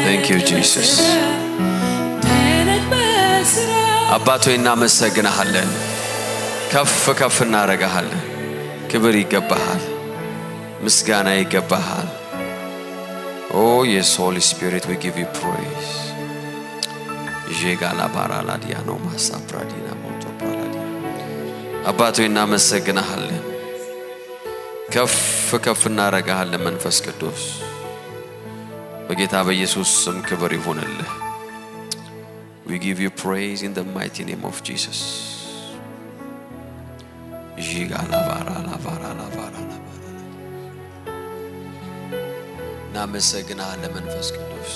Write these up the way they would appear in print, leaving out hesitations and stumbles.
Thank you, Jesus. አባት ሆይ እናመሰግንሃለን። ከፍ ከፍ እናረጋሃለን። ክብር ይገባሃል። ምስጋና ይገባሃል። Oh yes, Holy Spirit, we give you praise. Jegala barala diano masa pradina moto paladia. አባት ሆይ እናመሰግንሃለን። ከፍ ከፍ እናረጋሃለን መንፈስ ቅዱስ በጌታ በኢየሱስ ስም ክብር ይሁንልህ። We give you praise in the mighty name of Jesus. Jigala barala barala barala barala. እናመሰግንሃለን መንፈስ ቅዱስ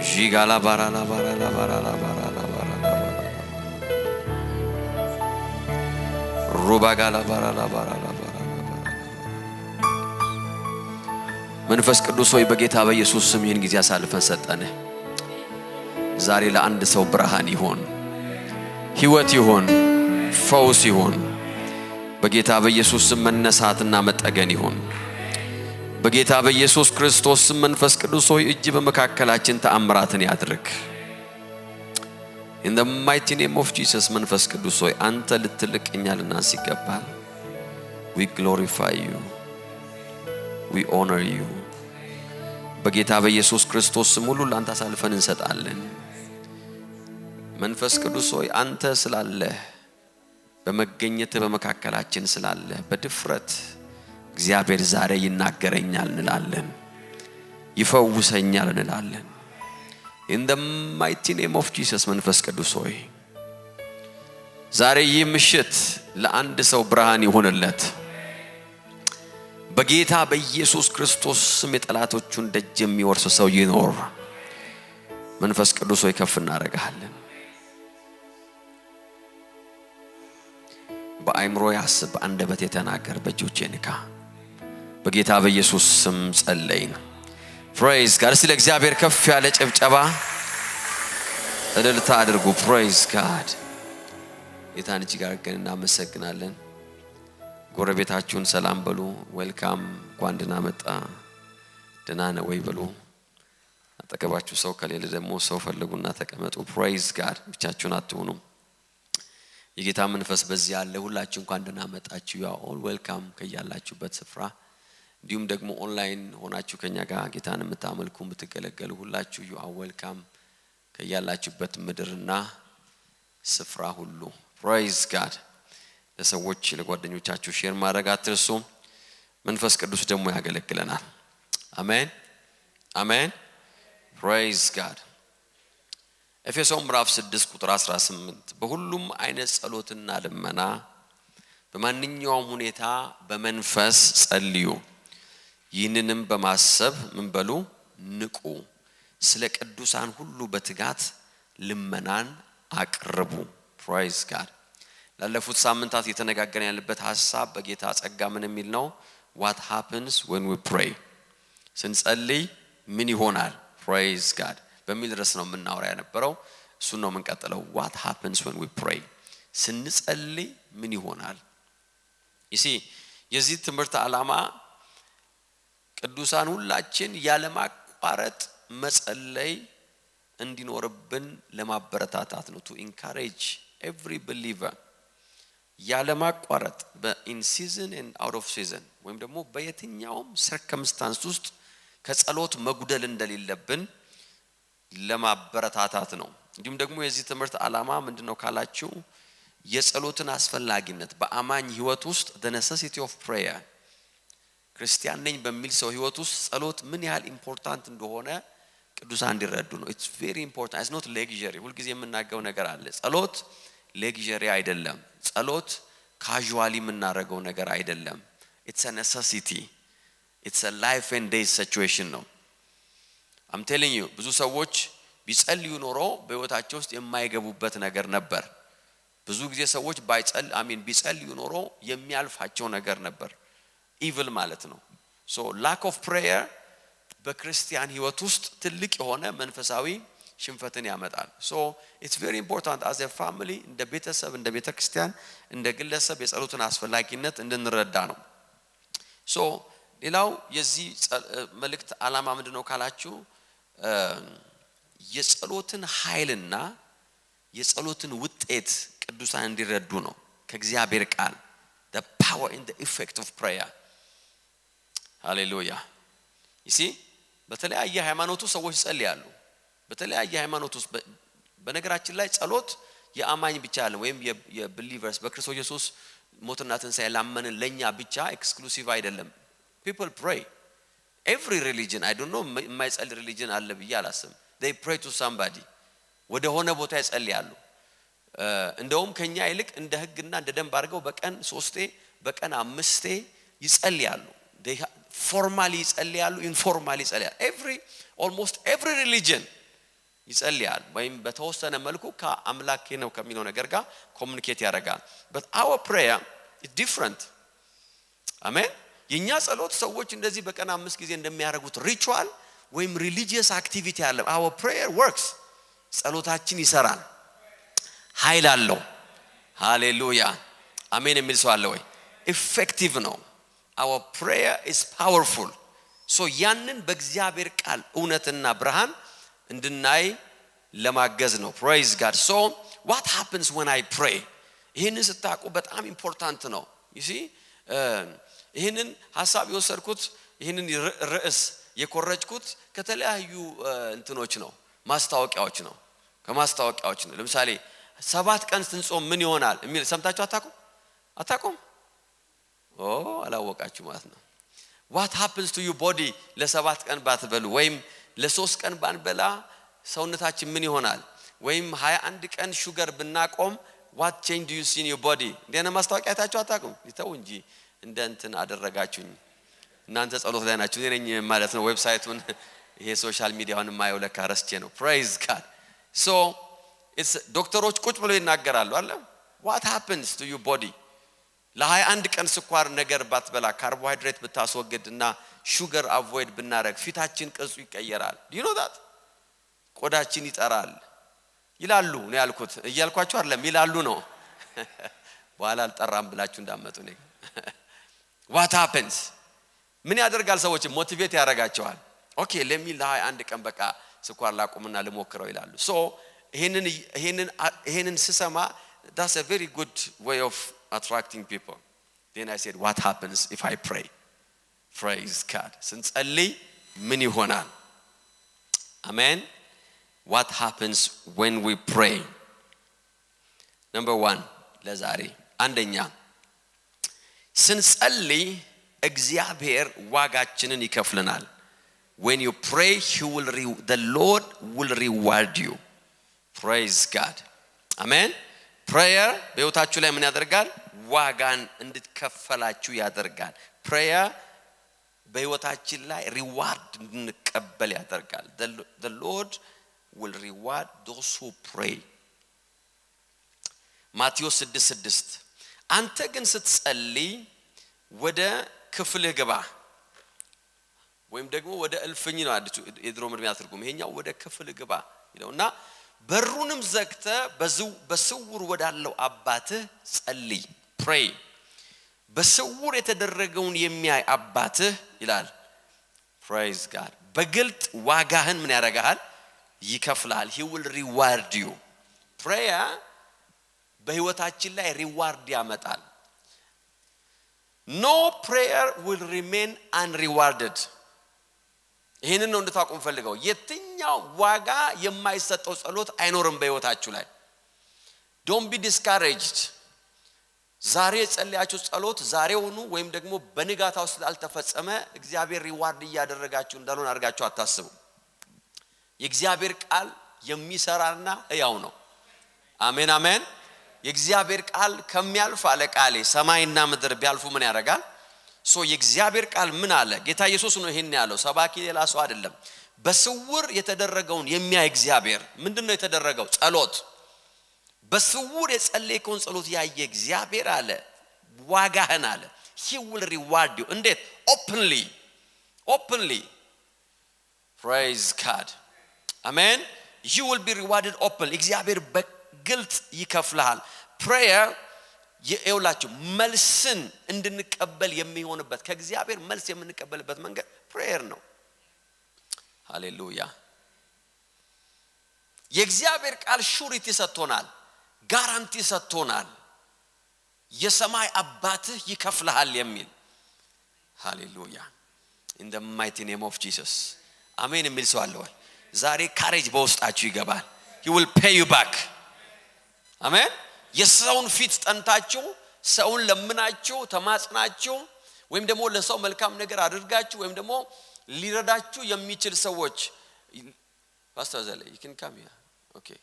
Jigala barala barala barala barala barala. Rubagala barala barala barala. መንፈስ ቅዱስ ሆይ በጌታ በኢየሱስ ስም ይህን ጊዜ አሳልፈን ሰጠን። ዛሬ ለአንድ ሰው ብርሃን ይሁን፣ ሕይወት ይሁን፣ ፈውስ ይሁን። በጌታ በኢየሱስ ስም መነሳትና መጠገን ይሁን። በጌታ በኢየሱስ ክርስቶስ ስም መንፈስ ቅዱስ ሆይ እጅ በመካከላችን ተአምራትን ያድርግ። In the mighty name of Jesus መንፈስ ቅዱስ ሆይ አንተ ልትልቅ እኛ ልናንስ ይገባል። We glorify you. We honor you. በጌታ በኢየሱስ ክርስቶስ ስም ሁሉ ላንተ አሳልፈን እንሰጣለን። መንፈስ ቅዱስ ሆይ አንተ ስላለህ በመገኘት በመካከላችን ስላለህ በድፍረት እግዚአብሔር ዛሬ ይናገረኛል እንላለን፣ ይፈውሰኛል እንላለን። In the mighty name of Jesus መንፈስ ቅዱስ ሆይ ዛሬ ይህ ምሽት ለአንድ ሰው ብርሃን ይሁንለት። በጌታ በኢየሱስ ክርስቶስ ስም የጠላቶቹን ደጅ የሚወርስ ሰው ይኖር። መንፈስ ቅዱስ ሆይ ከፍ እናረጋለን። በአይምሮ ያስብ፣ አንደበት የተናገር፣ በእጆቼ ንካ። በጌታ በኢየሱስ ስም ጸለይን። ፕሬዝ ጋድ። እስቲ ለእግዚአብሔር ከፍ ያለ ጭብጨባ እልልታ አድርጉ። ፕሬዝ ጋድ። ጌታን እጅግ አድርገን እናመሰግናለን። ጎረቤታችሁን ሰላም በሉ። ዌልካም፣ እንኳን ደህና መጣ፣ ደህና ነህ ወይ በሉ። አጠገባችሁ ሰው ከሌለ ደግሞ ሰው ፈልጉና ተቀመጡ። ፕሬዝ ጋድ። ብቻችሁን አትሆኑ። የጌታ መንፈስ በዚህ ያለ። ሁላችሁ እንኳን ደህና መጣችሁ። ዩ አር ኦል ዌልካም ከያላችሁበት ስፍራ። እንዲሁም ደግሞ ኦንላይን ሆናችሁ ከኛ ጋር ጌታን የምታመልኩ የምትገለገሉ ሁላችሁ ዩ አር ዌልካም ከያላችሁበት ምድርና ስፍራ ሁሉ። ፕሬዝ ጋድ። ለሰዎች ለጓደኞቻችሁ ሼር ማድረግ አትርሱ። መንፈስ ቅዱስ ደግሞ ያገለግለናል። አሜን አሜን። ፕሬዝ ጋድ። ኤፌሶን ምዕራፍ 6 ቁጥር 18 በሁሉም አይነት ጸሎትና ልመና በማንኛውም ሁኔታ በመንፈስ ጸልዩ፣ ይህንንም በማሰብ ምን በሉ ንቁ፣ ስለ ቅዱሳን ሁሉ በትጋት ልመናን አቅርቡ። ፕሬዝ ጋድ። ላለፉት ሳምንታት የተነጋገርን ያለበት ሐሳብ በጌታ ጸጋ ምን የሚል ነው? what happens when we pray። ስንጸልይ ምን ይሆናል? ፕሬዝ ጋድ በሚል ርዕስ ነው የምናወራ የነበረው። እሱን ነው የምንቀጥለው። what happens when we pray። ስንጸልይ ምን ይሆናል? የዚህ ትምህርት ዓላማ ቅዱሳን ሁላችን ያለማቋረጥ መጸለይ እንዲኖርብን ለማበረታታት ነው። to encourage every believer ያለማቋረጥ in season and out of season ወይም ደግሞ በየትኛውም circumstance ውስጥ ከጸሎት መጉደል እንደሌለብን ለማበረታታት ነው። እንዲሁም ደግሞ የዚህ ትምህርት ዓላማ ምንድነው ካላችሁ የጸሎትን አስፈላጊነት በአማኝ ህይወት ውስጥ the necessity of prayer ክርስቲያን ነኝ በሚል ሰው ህይወት ውስጥ ጸሎት ምን ያህል ኢምፖርታንት እንደሆነ ቅዱሳን እንዲረዱ ነው። it's very important. it's not luxury። ሁሉ ጊዜ የምናገረው ነገር አለ። ጸሎት luxury አይደለም። ጸሎት ካዡዋሊ የምናደርገው ነገር አይደለም። it's a necessity. it's a life and death situation ነው። I'm telling you ብዙ ሰዎች ቢጸልዩ ኖሮ በህይወታቸው ውስጥ የማይገቡበት ነገር ነበር ብዙ ጊዜ ሰዎች ቢጸልዩ ኖሮ የሚያልፋቸው ነገር ነበር evil ማለት ነው so lack of prayer በክርስቲያን ህይወት ውስጥ ትልቅ የሆነ መንፈሳዊ ሽንፈትን ያመጣል so it's very important as a family እንደ ቤተሰብ እንደ ቤተክርስቲያን እንደ ግለሰብ የጸሎትን አስፈላጊነት እንድንረዳ ነው so ሌላው የዚህ መልእክት ዓላማ ምንድነው ካላችሁ የጸሎትን ኃይልና የጸሎትን ውጤት ቅዱሳን እንዲረዱ ነው ከእግዚአብሔር ቃል the power in the effect of prayer hallelujah you see በተለያየ ሃይማኖቱ ሰዎች ጸልያሉ በተለያየ ሃይማኖት ውስጥ በነገራችን ላይ ጸሎት የአማኝ ብቻ አለ ወይም የbelievers በክርስቶስ ኢየሱስ ሞትና ትንሣኤ ላመንን ለኛ ብቻ ኤክስክሉሲቭ አይደለም people pray every religion I don't know የማይጸልይ religion አለ ብዬ አላስብም they pray to somebody ወደ ሆነ ቦታ ይጸልያሉ እንደውም ከኛ ይልቅ እንደ ህግና እንደ ደንብ አድርገው በቀን 3 በቀን 5 ይጸልያሉ they formally ይጸልያሉ informally ይጸልያሉ almost every religion ይጸልያል ወይም በተወሰነ መልኩ ከአምላኬ ነው ከሚለው ነገር ጋር ኮሙኒኬት ያደርጋል but our prayer is different amen የኛ ጸሎት ሰዎች እንደዚህ በቀን 5 ጊዜ እንደሚያደርጉት ሪቹዋል ወይም religious activity አለ our prayer works ጸሎታችን ይሰራል ኃይል አለው ሃሌሉያ አሜን የሚል ሰው አለ ወይ effective ነው our prayer is powerful so ያንን በእግዚአብሔር ቃል እውነትና ብርሃን እንድናይ ለማገዝ ነው praise god so what happens when I pray ይሄንን ስታውቁ በጣም ኢምፖርታንት ነው you see ይሄንን ሐሳብ የወሰድኩት ይሄንን ርዕስ የኮረጅኩት ከተለያዩ እንትኖች ነው ማስታወቂያዎች ነው ከማስታወቂያዎች ነው ለምሳሌ 7 ቀን ስንጾም ምን ይሆናል የሚል ሰምታችሁ አታውቁም አላወቃችሁ ማለት ነው what happens to your body ለ7 ቀን ባትበሉ ወይም ለ3 ቀን ባንበላ ሰውነታችን ምን ይሆናል ወይም 21 ቀን ሹገር ብናቆም what change do you see in your body እንደነ ማስታወቂያ ታችሁ አታውቁም ይተው እንጂ እንደ እንትን አደረጋችሁኝ እናንተ ጸሎት ላይ ናችሁ ነኝ ማለት ነው ዌብሳይቱን ይሄ ሶሻል ሚዲያውን ማየው ለካ ረስቼ ነው praise god so it's ዶክተሮች ቁጭ ብለው ይናገራሉ አለ what happens to your body ለ21 ቀን ስኳር ነገር ባትበላ ካርቦሃይድሬት ብታስወግድና ሹገር አቮይድ ብናረግ ፊታችን ቅርጹ ይቀየራል do you know that ቆዳችን ይጠራል ይላሉ ነው ያልኩት እያልኳችሁ አይደለም ይላሉ ነው በኋላ አልጠራም ብላችሁ እንዳመጡ ነው what happens ምን ያደርጋል ሰዎች ሞቲቬት ያደርጋቸዋል ኦኬ let me ለ21 ቀን በቃ ስኳር ላቆምና ልሞክረው ይላሉ so ይሄንን ስሰማ that's a very good way of attracting people then I said what happens if I pray praise god ስንጸልይ ምን ይሆናል amen what happens when we pray number 1 ለዛሬ አንደኛ ስንጸልይ እግዚአብሔር ዋጋችንን ይከፍለናል when you pray the Lord will reward you praise god amen prayer በህይወታችሁ ላይ ምን ያደርጋል ዋጋን እንድትከፈላችሁ ያደርጋል prayer በህይወታችን ላይ ሪዋርድ እንድንቀበል ያደርጋል the Lord will reward those who pray ማቴዎስ 6:6 አንተ ግን ስትጸልይ ወደ ክፍልህ ግባ ወይም ደግሞ ወደ እልፍኝ ነው አዲሱ የድሮ ምድሚያ ትርጉም ይሄኛው ወደ ክፍልህ ግባ ይለውና በሩንም ዘግተ በስውር ወዳለው አባትህ ጸልይ pray በስውር የተደረገውን የሚያይ አባትህ ይላል praise god በግልጥ ዋጋህን ምን ያደርጋል ይከፍላል he will reward you prayer በህይወታችን ላይ ሪዋርድ ያመጣል no prayer will remain unrewarded ይሄንን ነው እንድታውቁ ፈልገው የትኛው ዋጋ የማይሰጠው ጸሎት አይኖርም በህይወታችሁ ላይ don't be discouraged ዛሬ ጸልያችሁ ጸሎት ዛሬውኑ ወይም ደግሞ በንጋታው ስላልተፈጸመ እግዚአብሔር ሪዋርድ ያደረጋችሁ እንዳልሆነ አድርጋችሁ አታስቡ የእግዚአብሔር ቃል የሚሰራና ያው ነው አሜን አሜን የእግዚአብሔር ቃል ከሚያልፍ አለ ቃሌ ሰማይና ምድር ቢያልፉ ምን ያደርጋል ሶ የእግዚአብሔር ቃል ምን አለ ጌታ ኢየሱስ ነው ይሄን ያለው ሰባኪ ሌላ ሰው አይደለም በስውር የተደረገውን የሚያይ እግዚአብሔር ምንድነው የተደረገው ጸሎት በስውር የጸለይከውን ጸሎት ያየ እግዚአብሔር አለ ዋጋህን አለ he will reward you እንዴት openly praise God amen you will be rewarded openly እግዚአብሔር በግልጽ ይከፍልሃል prayer የእውላችሁ መልስን እንድንቀበል የሚሆንበት ከእግዚአብሔር መልስ የምንቀበልበት መንገድ prayer ነው ሃሌሉያ የእግዚአብሔር ቃል ሹሪቲ ሰጥቶናል ጋራንቲ ሰጥቶናል የሰማይ አባትህ ይከፍልሃል የሚል ሃሌሉያ in the mighty name of Jesus አሜን የሚል ሰው አለ ወይ ዛሬ ካሬጅ በውስጣችሁ ይገባል he will pay you back አሜን የሰውን ፊት ጠንታችሁ ሰውን ለምናችሁ ተማጽናችሁ ወይም ደግሞ ለሰው መልካም ነገር አድርጋችሁ ወይም ደግሞ ሊረዳችሁ የሚችል ሰዎች ፓስተር ዘለ you can come here okay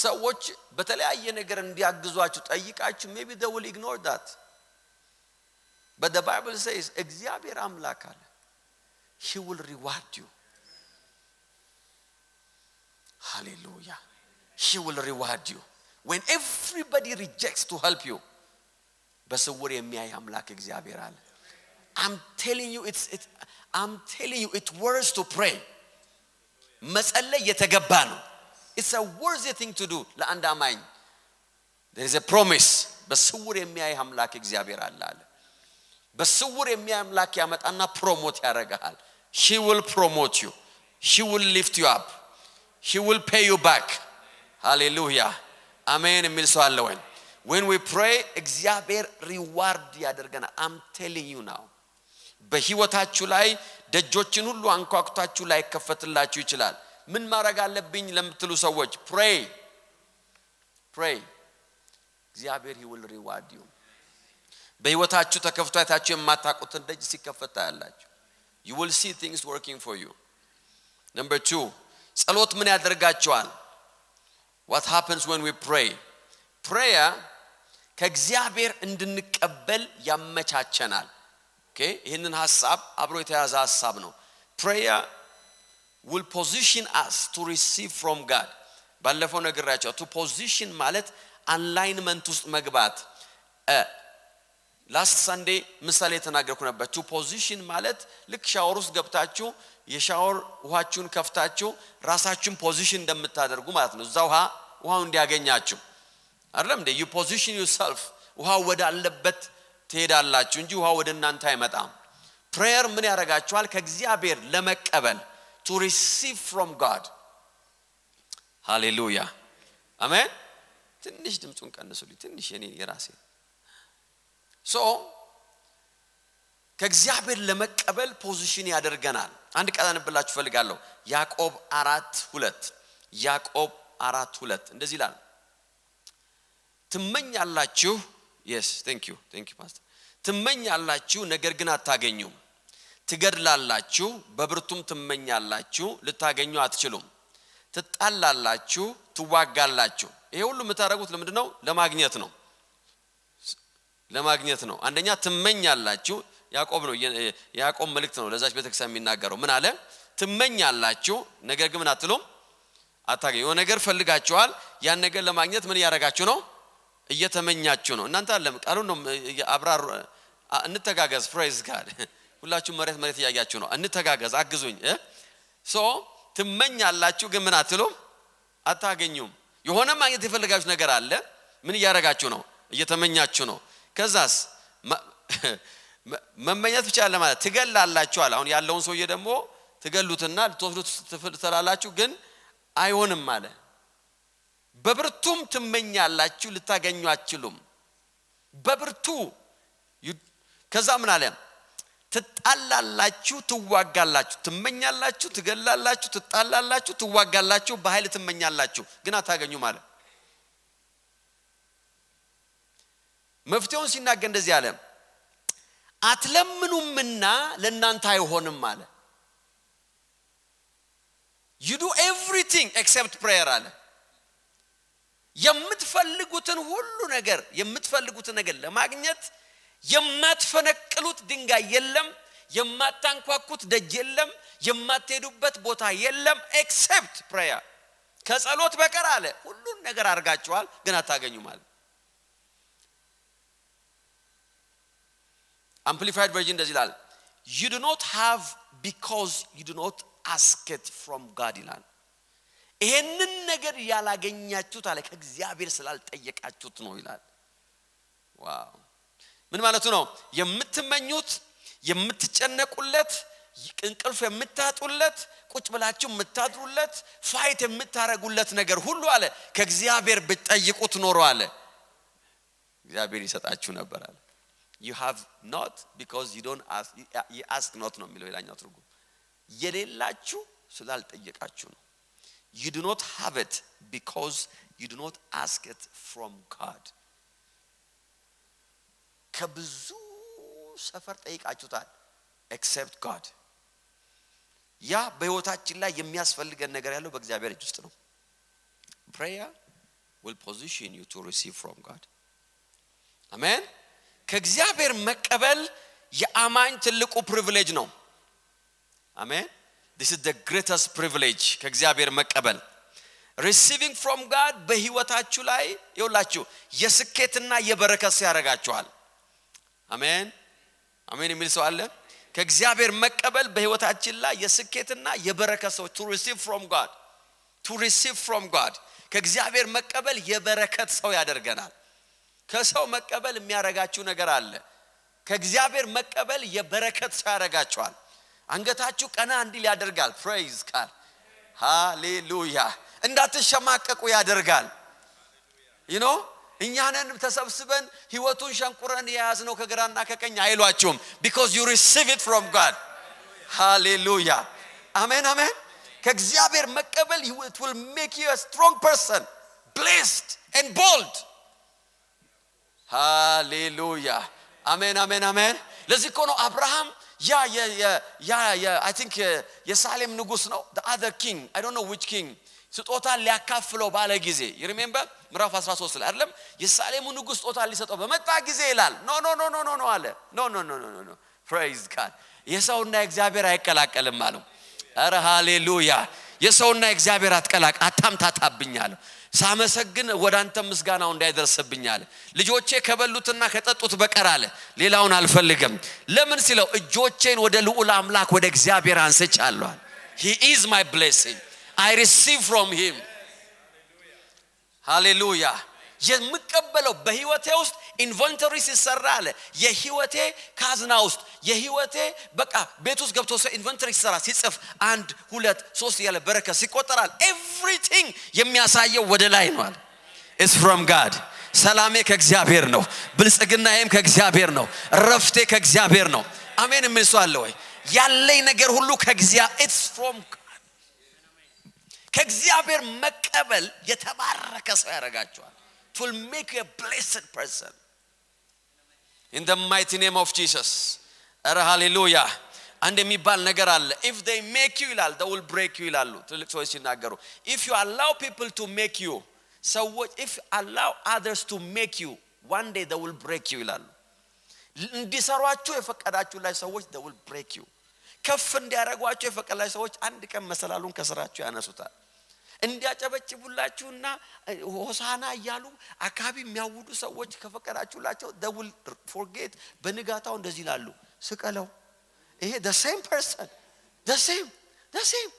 ሰዎች በተለያየ ነገር እንዲያግዟችሁ ጠይቃችሁ maybe they will ignore that but the Bible says እግዚአብሔር አምላክ አለ he will reward you hallelujah he will reward you when everybody rejects to help you በስውር የሚያይ አምላክ እግዚአብሔር አለ I'm telling you it's worth to pray መጸለይ የተገባ ነው it's a worthy thing to do ለአንድ አማኝ there is a promise በስውር የሚያይ አምላክ እግዚአብሔር አለ በስውር የሚያይ አምላክ ያመጣና ፕሮሞት ያደርጋል he will promote you he will lift you up he will pay you back hallelujah amen የሚል ሰው አለ ወይ when we pray እግዚአብሔር reward ያደርገናል I'm telling you now በህይወታችሁ ላይ ደጆችን ሁሉ አንኳኩታችሁ ላይ ከፈትላችሁ ይችላል ምን ማድረግ አለብኝ ለምትሉ ሰዎች pray እግዚአብሔር he will reward you በህይወታችሁ ተከፍቶ አይታችሁ የማታውቁትን ደጅ ሲከፈታ ያላችሁ you will see things working for you number 2 ጸሎት ምን ያደርጋችኋል what happens when we pray prayer ከእግዚአብሔር እንድንቀበል ያመቻቸናል okay ይሄንን ሐሳብ አብሮ የተያዘ ሐሳብ ነው prayer will position us to receive from God ባለፈው ነግራችሁ to position ማለት alignment ውስጥ መግባት last Sunday ምሳሌ ተናገርኩ ነበር to position ማለት ልክ ሻወር ውስጥ ገብታችሁ የሻወር ውሃችሁን ከፍታችሁ ራሳችሁን ፖዚሽን እንደምታደርጉ ማለት ነው እዛው ውሃው እንዲያገኛችሁ አይደለም እንዴ you position yourself ውሃው ወዳለበት ትሄዳላችሁ እንጂ ውሃው ወደ እናንተ አይመጣም prayer ምን ያደርጋችኋል ከእግዚአብሔር ለመቀበል to receive from God hallelujah amen ትንሽ ድምጹን ቀንሱልኝ ትንሽ የራሴ so ከእግዚአብሔር ለመቀበል ፖዚሽን ያደርገናል አንድ ቃል አንብላችሁ ፈልጋለሁ ያዕቆብ 4:2 እንደዚህ ይላል ትመኛላችሁ yes thank you pastor ትመኛላችሁ ነገር ግን አታገኙም ትገድላላችሁ በብርቱም ትመኛላችሁ ልታገኙ አትችሉም ትጣላላችሁ ትዋጋላችሁ ይሄ ሁሉ የምታደርጉት ለምንድነው ለማግኘት ነው አንደኛ ትመኛላችሁ ያዕቆብ መልእክት ነው ለዛች ቤተክርስቲያን የሚናገረው ምን አለ ትመኛላችሁ ነገር ግን ምን አትሉም አታገኙ ነገር ፈልጋችኋል ያን ነገር ለማግኘት ምን ያረጋችሁ ነው እየተመኛችሁ ነው እናንተ አለም ቃሉን ነው አብራር እንተጋገዝ praise God ሁላችሁ መሬት ያያችሁ ነው እንተጋገዝ አግዙኝ so ትመኛላችሁ ግን ምን አትሉም አታገኙም የሆነ ማግኘት የፈለጋችሁ ነገር አለ ምን ያረጋችሁ ነው እየተመኛችሁ ነው ከዛስ መመኘት ብቻ አለ ማለት ትገላላችሁ አለ አሁን ያለውን ሰውዬ ደግሞ ትገሉትና ልትወስዱት ትፈላላችሁ ግን አይሆንም አለ በብርቱም ትመኛላችሁ ልታገኙ አትችሉም በብርቱ ከዛ ምን አለ ትጣላላችሁ ትዋጋላችሁ ትመኛላችሁ ትገላላችሁ ትጣላላችሁ ትዋጋላችሁ በኃይል ትመኛላችሁ ግን አታገኙ ማለት መፍትሄውን ሲናገር እንደዚህ አለ አትለምኑምና ለእናንተ አይሆንም ማለት you do everything except prayer አለ የምትፈልጉትን ነገር ለማግኘት የማትፈነቅሉት ድንጋይ የለም የማታንኳኩት ደጅ የለም የማትሄዱበት ቦታ የለም except prayer ከጸሎት በቀር አለ ሁሉን ነገር አርጋችኋል ግን አታገኙም አለ Amplified version እንደዚህ ይላል You do not have because you do not ask it from God ይላል ይሄንን ነገር ያላገኛችሁት አለ ከእግዚአብሔር ስላልጠየቃችሁት ነው ይላል ዋው ምን ማለቱ ነው የምትመኙት የምትጨነቁለት እንቅልፍ የምታጡለት ቁጭ ብላችሁ የምታድሩለት ፋይት የምታረጉለት ነገር ሁሉ አለ ከእግዚአብሔር ብትጠይቁት ኖሮ አለ እግዚአብሔር ይሰጣችሁ ነበር አለ You have not because you don't ask you ask not ነው የሚለው ይላኛው ትርጉም የሌላችሁ ስላልጠየቃችሁ ነው You do not have it because you do not ask it from God ከብዙ ሰፈር ጠይቃችሁታል except God ያ በህይወታችን ላይ የሚያስፈልገን ነገር ያለው በእግዚአብሔር እጅ ውስጥ ነው Prayer will position you to receive from God Amen ከእግዚአብሔር መቀበል የአማኝ ትልቁ ፕሪቪሌጅ ነው Amen This is the greatest privilege ከእግዚአብሔር መቀበል Receiving from God በህይወታችሁ ላይ ይውላችሁ የስኬትና የበረከት ያረጋችኋል Amen Amen የሚል ሰው አለ ከእግዚአብሔር መቀበል በህይወታችን ላይ የስኬትና የበረከት to receive from God ከእግዚአብሔር መቀበል የበረከት ሰው ያደርገናል ከሰው መቀበል የሚያረጋችሁ ነገር አለ ከእግዚአብሔር መቀበል የበረከት ሰው ያረጋችኋል አንገታችሁ ቀና እንዲል ያደርጋል praise God hallelujah እንዳትሸማቀቁ ያደርጋል you know እኛንን ተሰብስበን ህይወቱን ሸንቁረን ያዝነው ከግራና ከቀኝ አይሏችሁም because you receive it from God hallelujah amen amen ከእግዚአብሔር መቀበል it will make you a strong person blessed and bold hallelujah amen amen amen ለዚህ እኮ ነው አብርሃም I think የሳሌም ንጉስ ነው the other king I don't know which king ስጦታን ሊያካፍለው ባለ ጊዜ you remember ምዕራፍ 13 ላይ አይደለም የሳሌሙ ንጉስ ስጦታን ሊሰጠው በመጣ ጊዜ ይላል no አለ no praise God የሰውና እግዚአብሔር አይቀላቀልም አለው አረ ሃሌሉያ የሰውና እግዚአብሔር አታምታታብኛል ሳመሰግን ወዳንተ ምስጋናው እንዳይደርስብኝ አለ ልጆቼ ከበሉትና ከጠጡት በቀር አለ ሌላውን አልፈልግም ለምን ሲለው እጆቼን ወደ ልዑል አምላክ ወደ እግዚአብሔር አንስቻለሁ He is my blessing I receive from him hallelujah የምቀበለው በህይወቴ ውስጥ ኢንቨንተሪ ሲሰራ አለ የህይወቴ ካዝና ውስጥ የህይወቴ በቃ ቤት ውስጥ ገብቶ ሰው ኢንቨንተሪ ሲሰራ ሲጽፍ 1 2 3 ያለ በረከት ሲቆጠራል everything የሚያሳየው ወደ ላይ ነው አለ is from God ሰላሜ ከእግዚአብሔር ነው ብልጽግናዬም ከእግዚአብሔር ነው ረፍቴ ከእግዚአብሔር ነው አሜን የሚልሰው ወይ ያለኝ ነገር ሁሉ ከእግዚአብሔር it's from God ከእግዚአብሔር መቀበል የተባረከ ሰው ያረጋችኋል It will make you a blessed person. In the mighty name of Jesus. Hallelujah. And የሚባል ነገር አለ if they make you ይላል they will break you ይላሉ ትልቅ ሰዎች ሲናገሩ if you allow people to make you so if you allow others to make you one day they will break you ይላሉ እንዲሰሯችሁ የፈቀዳችሁ ላይ ሰዎች they will break you ከፍ እንዲያረጓችሁ የፈቀዳችሁ ሰዎች አንድ ቀን መሰላሉን ከስራችሁ ያነሱታል እንዲያጨበጭቡላችሁና ሆሳና ይያሉ አካባቢ የሚያውዱ ሰዎች ከፈቀዳችሁላቸው they will forget በንጋታው እንደዚህ ይላሉ ስቀለው ይሄ the same person the same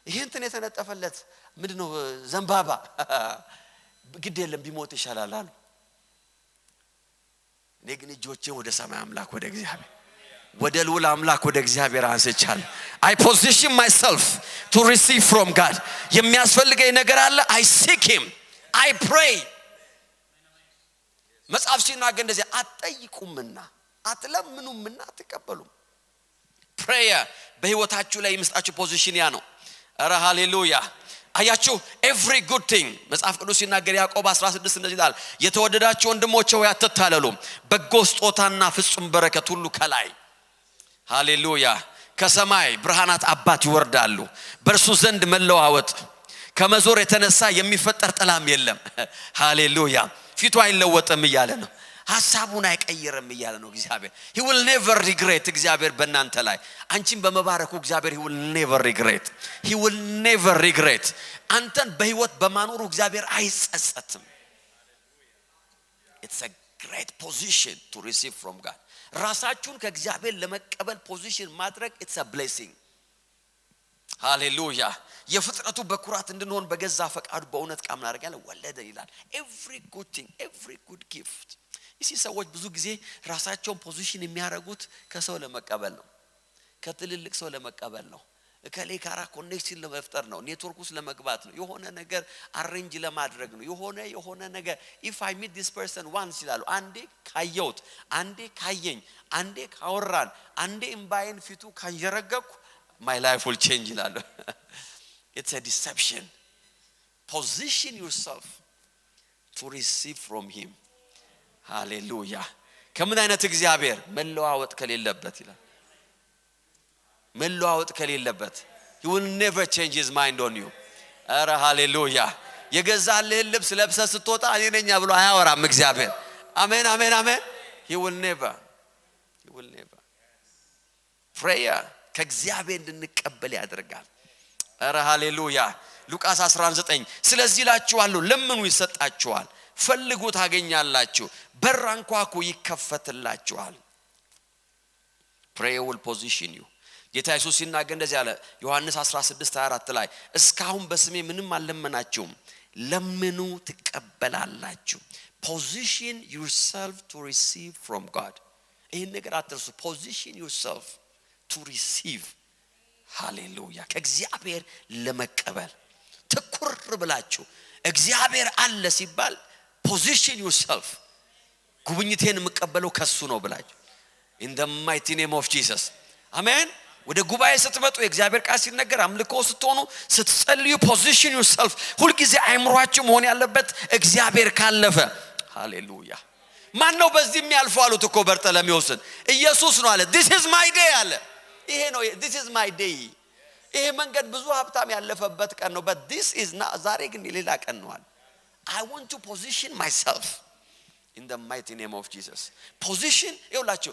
ይሄ እንትን የተነጠፈለት ምንድነው ዘንባባ ግድ የለም ቢሞት ይሻላል አሉ እኔ ግን እጆቼን ወደ ሰማይ አምላክ ወደ እግዚአብሔር ወደ ልዑል አምላክ ወደ እግዚአብሔር አንስቻለሁ I position myself to receive from God የሚያስፈልገኝ ነገር አለ I seek him I pray መጽሐፍ ሲናገር እንደዚህ አትጠይቁምና አትለምኑምና አትቀበሉም prayer በህይወታችሁ ላይ የሚስጣችሁ ፖዚሽን ያ ነው አረ ሃሌሉያ አያችሁ every good thing መጽሐፍ ቅዱስ ሲናገር ያዕቆብ 16 እንደዚህ ይላል የተወደዳችሁ ወንድሞቼ ሆይ አትታለሉ በጎ ስጦታና ፍጹም በረከት ሁሉ ከላይ ሃሌሉያ ከሰማይ ብርሃናት አባት ይወርዳሉ በእርሱ ዘንድ መለዋወጥ ከመዞር የተነሳ የሚፈጠር ጥላም የለም ሃሌሉያ ፊቱ አይለወጥም ይያለ ነው ሐሳቡን አይቀየርም እያለ ነው እግዚአብሔር he will never regret እግዚአብሔር በእናንተ ላይ አንቺን በመባረኩ እግዚአብሔር he will never regret አንተን በህይወት በማኖሩ እግዚአብሔር አይጸጸትም it's a great position to receive from God ራሳችሁን ከእግዚአብሔር ለመቀበል ፖዚሽን ማድረግ it's a blessing ሃሌሉያ የፍጥረቱ በኩራት እንድንሆን በገዛ ፈቃዱ በእውነት ቃል እናደርጋለ ወለደ ይላል every good thing every good gift እሺ ሰዎች ብዙ ጊዜ ራሳቸውን ፖዚሽን የሚያደርጉት ከሰው ለመቀበል ነው ከትልልቅ ሰው ለመቀበል ነው ከሌ ጋራ ኮኔክሽን ለመፍጠር ነው ኔትወርክ ውስጥ ለመግባት ነው የሆነ ነገር አሬንጅ ለማድረግ ነው የሆነ ነገር if I meet this person once ይላሉ አንዴ ካየውት አንዴ ካየኝ አንዴ ካወራን አንዴ እምባይን ፊቱ ካንጀረገኩ my life will change ይላሉ it's a deception position yourself to receive from him hallelujah ከምን አይነት እግዚአብሔር መለዋወጥ ከሌለበት ይላል መለዋወጥ ከሌለበት he will never change his mind on you አረ ሃሌሉያ የገዛልህ ልብስ ለብሰህ ስትወጣ እኔ ነኝ ብሎ አያወራም እግዚአብሔር አሜን አሜን አሜን he will never prayer ከእግዚአብሔር እንድንቀበል ያደርጋል አረ ሃሌሉያ ሉቃስ 19 ስለዚህ እላችኋለሁ ለምኑ ይሰጣችኋል ፈልጉ ታገኛላችሁ በር አንኳኩ ይከፈትላችኋል prayer will position you ጌታ ኢየሱስ ሲናገር እንደዚህ አለ ዮሐንስ 16:24 ላይ እስካሁን በስሜ ምንም አልለመናችሁም ለምኑ ትቀበላላችሁ position yourself to receive from God ይሄን ነገር አትርሱ position yourself to receive ሃሌሉያ ከእግዚአብሔር ለመቀበል ትኩር ብላችሁ እግዚአብሔር አለ ሲባል position yourself ጉብኝቴን መቀበለው ከሱ ነው ብላችሁ in the mighty name of Jesus አሜን ወደ ጉባኤ ስትመጡ የእግዚአብሔር ቃል ሲነገር አምልኮ ስትሆኑ ስትጸልዩ position yourself ሁሉ ጊዜ አይምሯችሁ መሆን ያለበት እግዚአብሔር ካለፈ ሃሌሉያ ማን ነው በዚህ የሚያልፈው አሉት እኮ በርተለሜዎስን ኢየሱስ ነው አለ this is my day አለ ይሄ ነው this is my day ይሄ መንገድ ብዙ ሀብታም ያለፈበት ቀን ነው but this is not ዛሬ ግን ሌላ ቀን ነው አለ I want to position myself in the mighty name of Jesus position ይውላችሁ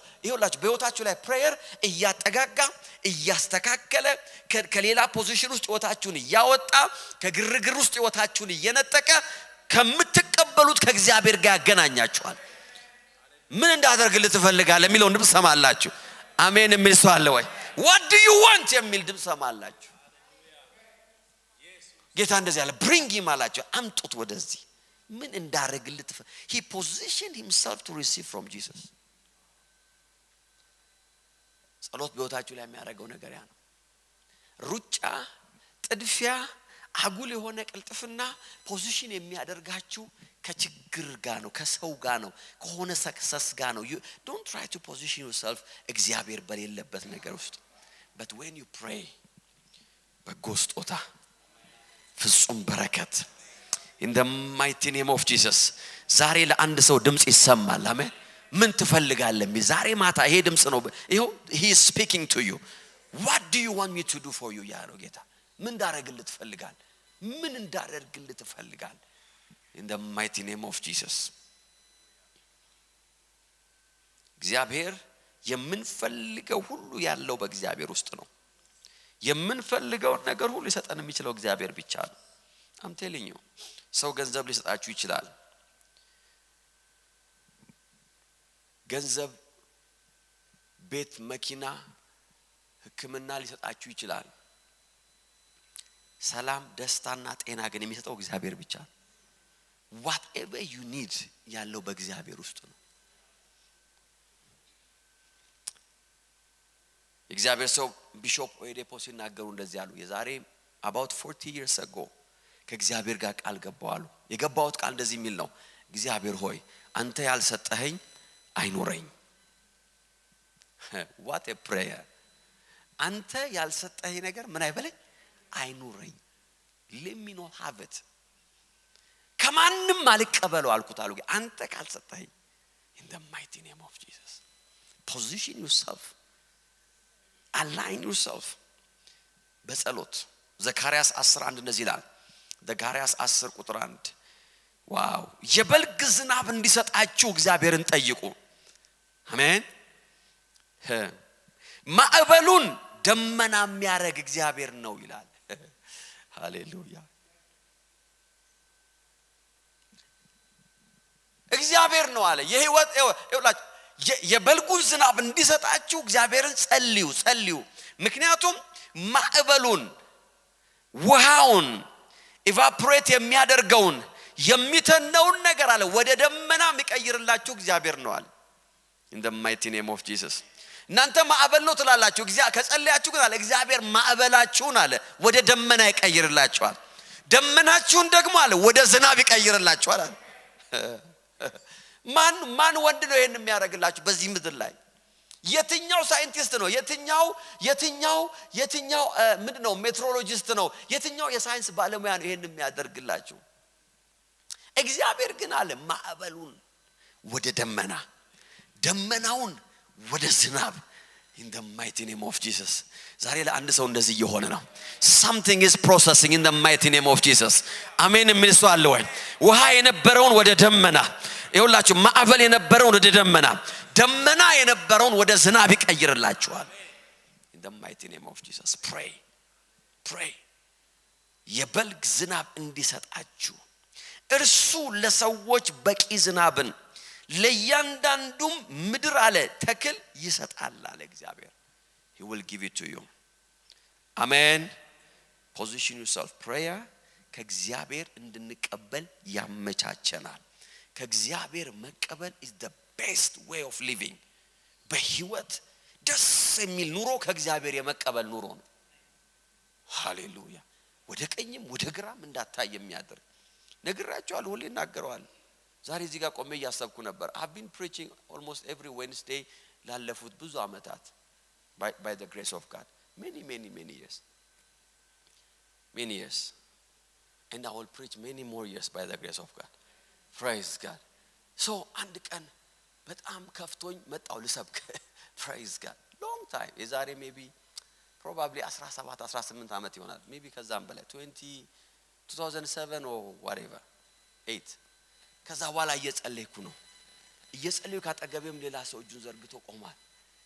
በህይወታችሁ ላይ prayer እያጠጋጋ እያስተካከለ ከሌላ ፖዚሽን ውስጥ ህይወታችሁን ያወጣ ከግርግር ውስጥ ህይወታችሁን እየነጠቀ ከምትቀበሉት ከእግዚአብሔር ጋር ያገናኛችኋል ምን እንዳደርግልህ ትፈልጋለህ የሚለው ድምጽ ሰማላችሁ አሜን የሚል ሰው አለ ወይ what do you want የሚል ድምጽ ሰማላችሁ ጌታ እንደዚህ ያለ bring him አላችሁ አምጡት ወደዚህ ምን እንዳደርግልህ he positioned himself to receive from Jesus ጸሎት በህይወታችሁ ላይ የሚያደርገው ነገር ያ ነው ሩጫ ጥድፊያ አጉል የሆነ ቅልጥፍና ፖዚሽን የሚያደርጋችሁ ከችግር ጋር ነው ከሰው ጋር ነው ከሆነ ሰክሰስ ጋር ነው you don't try to position yourself እግዚአብሔር በሌለበት ነገር ውስጥ but when you pray በጎስጦታ ፍጹም በረከት in the mighty name of Jesus ዛሬ ለአንድ ሰው ድምጽ ይሰማል አሜን ምን ትፈልጋለህ ዛሬ ማታ ይሄ ድምጽ ነው ይሄው he is speaking to you what do you want me to do for you ያለው ጌታ ምን እንዳደርግልህ ትፈልጋለህ in the mighty name of Jesus እግዚአብሔር የምንፈልገው ሁሉ ያለው በእግዚአብሔር ውስጥ ነው የምንፈልገው ነገር ሁሉ ሊሰጠን የሚችለው እግዚአብሔር ብቻ ነው I'm telling you ሰው ገንዘብ ሊሰጣችሁ ይችላል ገንዘብ ቤት መኪና ሕክምና ሊሰጣችሁ ይችላል ሰላም ደስታና ጤና ግን የሚሰጠው እግዚአብሔር ብቻ ነው whatever you need ያለው በእግዚአብሔር ውስጥ ነው እግዚአብሔር ሰው ቢሾፕ ኦኤዴፖ ሲናገሩ እንደዚህ ያሉ የዛሬ about 40 years ago ከእግዚአብሔር ጋር ቃል ገባዋሉ የገባውት ቃል እንደዚህ የሚል ነው እግዚአብሔር ሆይ አንተ ያልሰጠኸኝ አይኖረኝ what a prayer አንተ ያልሰጠኸኝ ነገር ምን አይበለኝ አይኖረኝ let me not have it ከማንንም አልቀበለው አልኩት አሉ አንተ ካልሰጠኸኝ in the mighty name of Jesus position yourself align yourself በጸሎት ዘካርያስ 11 እንደዚህ ይላል ዘካርያስ 10 ቁጥር 1 ዋው የበልግ ዝናብ እንዲሰጣችሁ እግዚአብሔርን ጠይቁ አሜን ማዕበሉን ደመና የሚያረግ እግዚአብሔር ነው ይላል ሃሌሉያ እግዚአብሔር ነው አለ የህይወት ይውላችሁ የበልጉን ዝናብ እንዲሰጣችሁ እግዚአብሔርን ጸልዩ ምክንያቱም ማዕበሉን ውሃውን ኢቫፖሬት የሚያደርገውን የሚተነውን ነገር አለ ወደ ደመና የሚቀይርላችሁ እግዚአብሔር ነው አለ in the mighty name of Jesus እናንተ ማዕበል ነው ትላላችሁ ከጸለያችሁ ግን አለ እግዚአብሔር ማዕበላችሁን አለ ወደ ደመና ይቀይርላችኋል ደመናችሁን ደግሞ አለ ወደ ዝናብ ይቀይርላችኋል አለ ማን ወንድ ነው ይሄን የሚያደርግላችሁ በዚህ ምድር ላይ የትኛው ሳይንቲስት ነው የትኛው ምንድነው ሜትሮሎጂስት ነው የትኛው የሳይንስ ባለሙያ ነው ይሄን የሚያደርግላችሁ እግዚአብሔር ግን አለ ማዕበሉን ወደ ደመናውን ወደ ዝናብ in the mighty name of Jesus ዛሬ ለአንድ ሰው እንደዚህ እየሆነ ነው something is processing in the mighty name of Jesus አሜን የሚልሰው አለ ወይ ውሃ የነበረውን ወደ ደመና ይኸውላችሁ ማዕበል የነበረውን ወደ ደመና የነበረውን ወደ ዝናብ ይቀይርላችኋል in the mighty name of Jesus pray የበልግ ዝናብ እንዲሰጣችሁ እርሱ ለሰዎች በቂ ዝናብን ለያንዳንዱም ምድር አለ ተክል ይሰጣል አለ እግዚአብሔር he will give it to you amen position yourself prayer ከእግዚአብሔር እንድንቀበል ያመቻቸናል ከእግዚአብሔር መቀበል is the best way of living በህይወት ደስ የሚል ኑሮ ከእግዚአብሔር የመቀበል ኑሮ ነው ሃሌሉያ ወደ ቀኝም ወደ ግራም እንዳታይ የሚያደርግ ነግራችኋል ሁሌ እናገረዋል ዛሬ እዚህ ጋር ቆሜ ያሰብኩ ነበር I've been preaching almost every Wednesday ላለፉት ብዙ አመታት by the grace of God many years and I will preach many more years by the grace of God praise God so አንድ ቀን በጣም ከፍቶኝ መጣው ልሰብክ praise God long time የዛሬ maybe probably 17 18 አመት ይሆናል maybe ከዛም በላይ 2007 or whatever 8 ከዛ በኋላ እየጸለይኩ ካጠገቤም ሌላ ሰው እጁን ዘርግቶ ቆሟል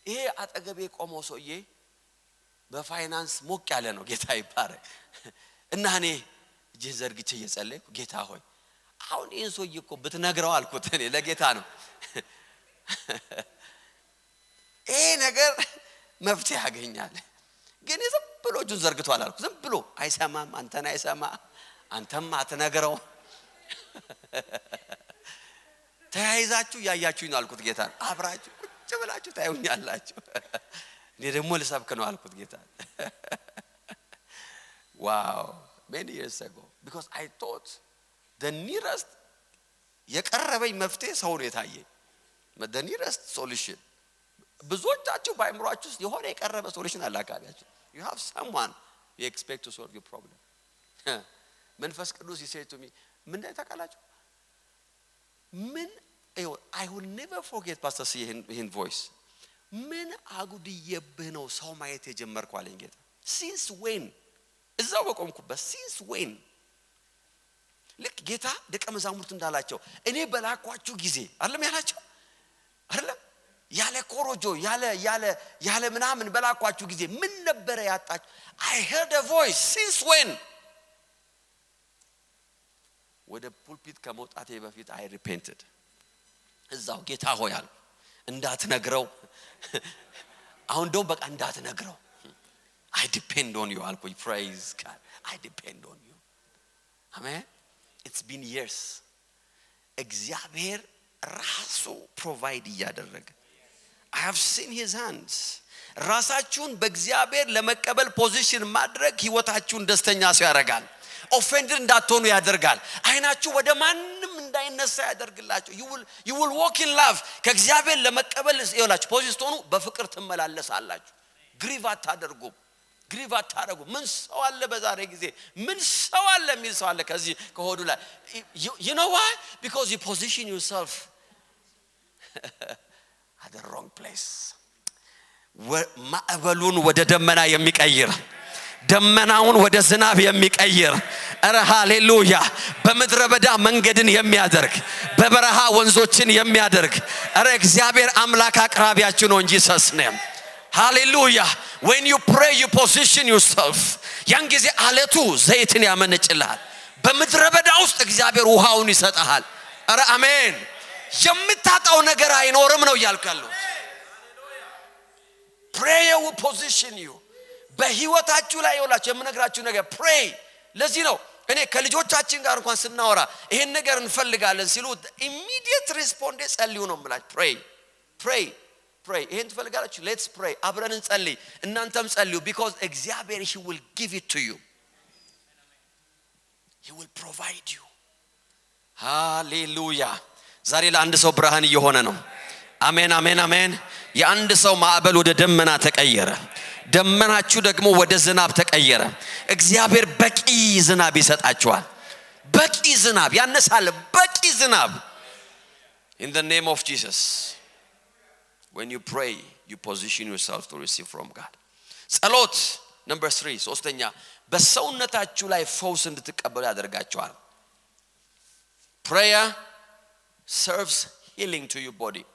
ይሄ አጠገቤ ቆመው ሰውዬ በፋይናንስ ሞቅ ያለ ነው ጌታ ይባረክ እና እኔ እጄን ዘርግቼ እየጸለይኩ ጌታ ሆይ አሁን ይሄን ሰውዬ እኮ ብትነግረው አልኩት እኔ ለጌታ ነው ይሄ ነገር መፍትሄ ያገኛል ግን ዝም ብሎ እጁን ዘርግቷል አልኩት ዝም ብሎ አይሰማም አንተና አይሰማ አንተም አትነግረው ተያይዛችሁ ያያችሁኝ አልኩት ጌታ አብራችሁ ቁጭ ብላችሁ ታዩኛላችሁ እኔ ደግሞ ልሰብክ ነው አልኩት ጌታ wow many years ago because I thought the nearest የቀረበኝ መፍትሄ ሰው ነው የታየኝ the nearest solution ብዙዎቻችሁ ባይምሯችሁ የሆነ የቀረበ ሶሉሽን አላካባያችሁ you have someone you expect to solve your problem መንፈስ ቅዱስ he said to me ምን ታውቃላችሁ ምን I will never forget Pastor C in voice ምን አጉድየብህ ነው ሰው ማየት የጀመርከው አለኝ ጌታ since when እዛው በቆምኩበት since when ልክ ጌታ ደቀ መዛሙርት እንዳላቸው እኔ በላኳችሁ ጊዜ አይደለም ያላቸው አይደለም ያለ ኮሮጆ ያለ ምናምን በላኳችሁ ጊዜ ምን ነበር ያጣችሁ I heard a voice since when ወደ ፑልፒት ከመውጣቴ በፊት I repented እዛው ጌታ ሆይ አልኩ እንዳትነግረው አሁን ደው በቃ እንዳትነግረው I depend on you አልኩኝ praise God I depend on you amen it's been years እግዚአብሔር ራሱ ፕሮቫይድ ያደረገ I have seen his hands ራሳችሁን በእግዚአብሔር ለመቀበል ፖዚሽን ማድረግ ህይወታችሁን ደስተኛ ያደርጋል offended እንዳትሆኑ ያደርጋል አይናችሁ ወደ ማንንም እንዳይነሳ ያደርግላችሁ you will walk in love ከእግዚአብሔር ለመቀበል ይላችሁ ፖዚሽን ሆኑ በፍቅር ትመላለሳላችሁ ግሪቭ አታደርጉ ምን ሰው አለ በዛሬ ጊዜ ምን ሰው አለ የሚል ሰው አለ ከዚህ ከሆዱ ላይ you know why because you position yourself at the wrong place ማዕበሉን ወደ ደመና የሚቀይር ደመናውን ወደ ዝናብ የሚቀይር ኧረ ሃሌሉያ በመድረ በዳ መንገድን የሚያደርግ በበረሃ ወንዞችን የሚያደርግ ኧረ እግዚአብሔር አምላክ አቅራቢያችሁ ነው እንጂ ሰስነም ሃሌሉያ when you pray you position yourself ያን ጊዜ አለቱ ዘይትን ያመነጭልሃል በመድረ በዳ ውስጥ እግዚአብሔር ውሃውን ይሰጣል ኧረ አሜን የምታጣው ነገር አይኖርም ነው ያልካለው prayer will position you በህይወታችሁ ላይ ይውላችሁ የምነግራችሁ ነገር pray ለዚህ ነው እኔ ከልጆቻችን ጋር እንኳን ስናወራ ይሄን ነገር እንፈልጋለን ሲሉ immediate response ጸልዩ ነው ማለት pray ይሄን ትፈልጋላችሁ let's pray አብረን እንጸልይ እናንተም ጸልዩ because እግዚአብሔር he will give it to you he will provide you hallelujah ዛሬ ለአንድ ሰው ብርሃን እየሆነ ነው አሜን አሜን አሜን የአንድ ሰው ማዕበል ወደ ደመና ተቀየረ ደመናችሁ ደግሞ ወደ ዝናብ ተቀየረ እግዚአብሔር በቂ ዝናብ ይሰጣችኋል በቂ ዝናብ ያነሳል በቂ ዝናብ in the name of Jesus when you pray you position yourself to receive from God ጸሎት number 3 ሶስተኛ በሰውነታችሁ ላይ ፈውስ እንድትቀበሉ ያደርጋችኋል prayer serves healing to your body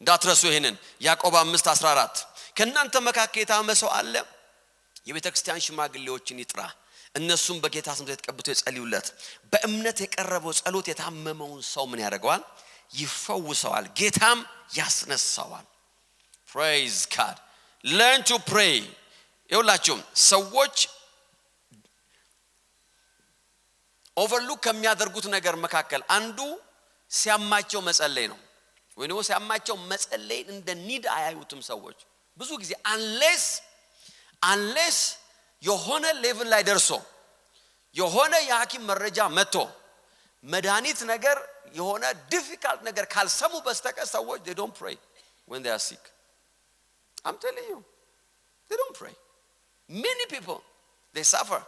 እንዳትረሱ ይሄንን ያዕቆብ 5:14 ከናንተ መካከል የታመመ ሰው አለ የቤተክርስቲያን ሽማግሌዎችን ይጥራ እነሱም በጌታ ስም ተቀብተው ይጸልዩለት በእምነት የቀረበው ጸሎት የታመመውን ሰው ምን ያደርገዋል ይፈውሰዋል ጌታም ያስነሳዋል praise God learn to pray ይውላችሁ ሰዎች overlook ከሚያደርጉት ነገር መካከል አንዱ ሲያማቸው መጸለይ ነው ወይንም ሲያማቸው መጸለይ እንደ ኒድ አያዩትም ሰዎች ብዙ ጊዜ unless የሆነ ሌቭል ላይ ደርሶ የሆነ የሐኪም መረጃ መጥቶ መድኃኒት ነገር የሆነ difficult ነገር ካልሰሙ በስተቀር ሰዎች they don't pray when they are sick I'm telling you they don't pray many people they suffer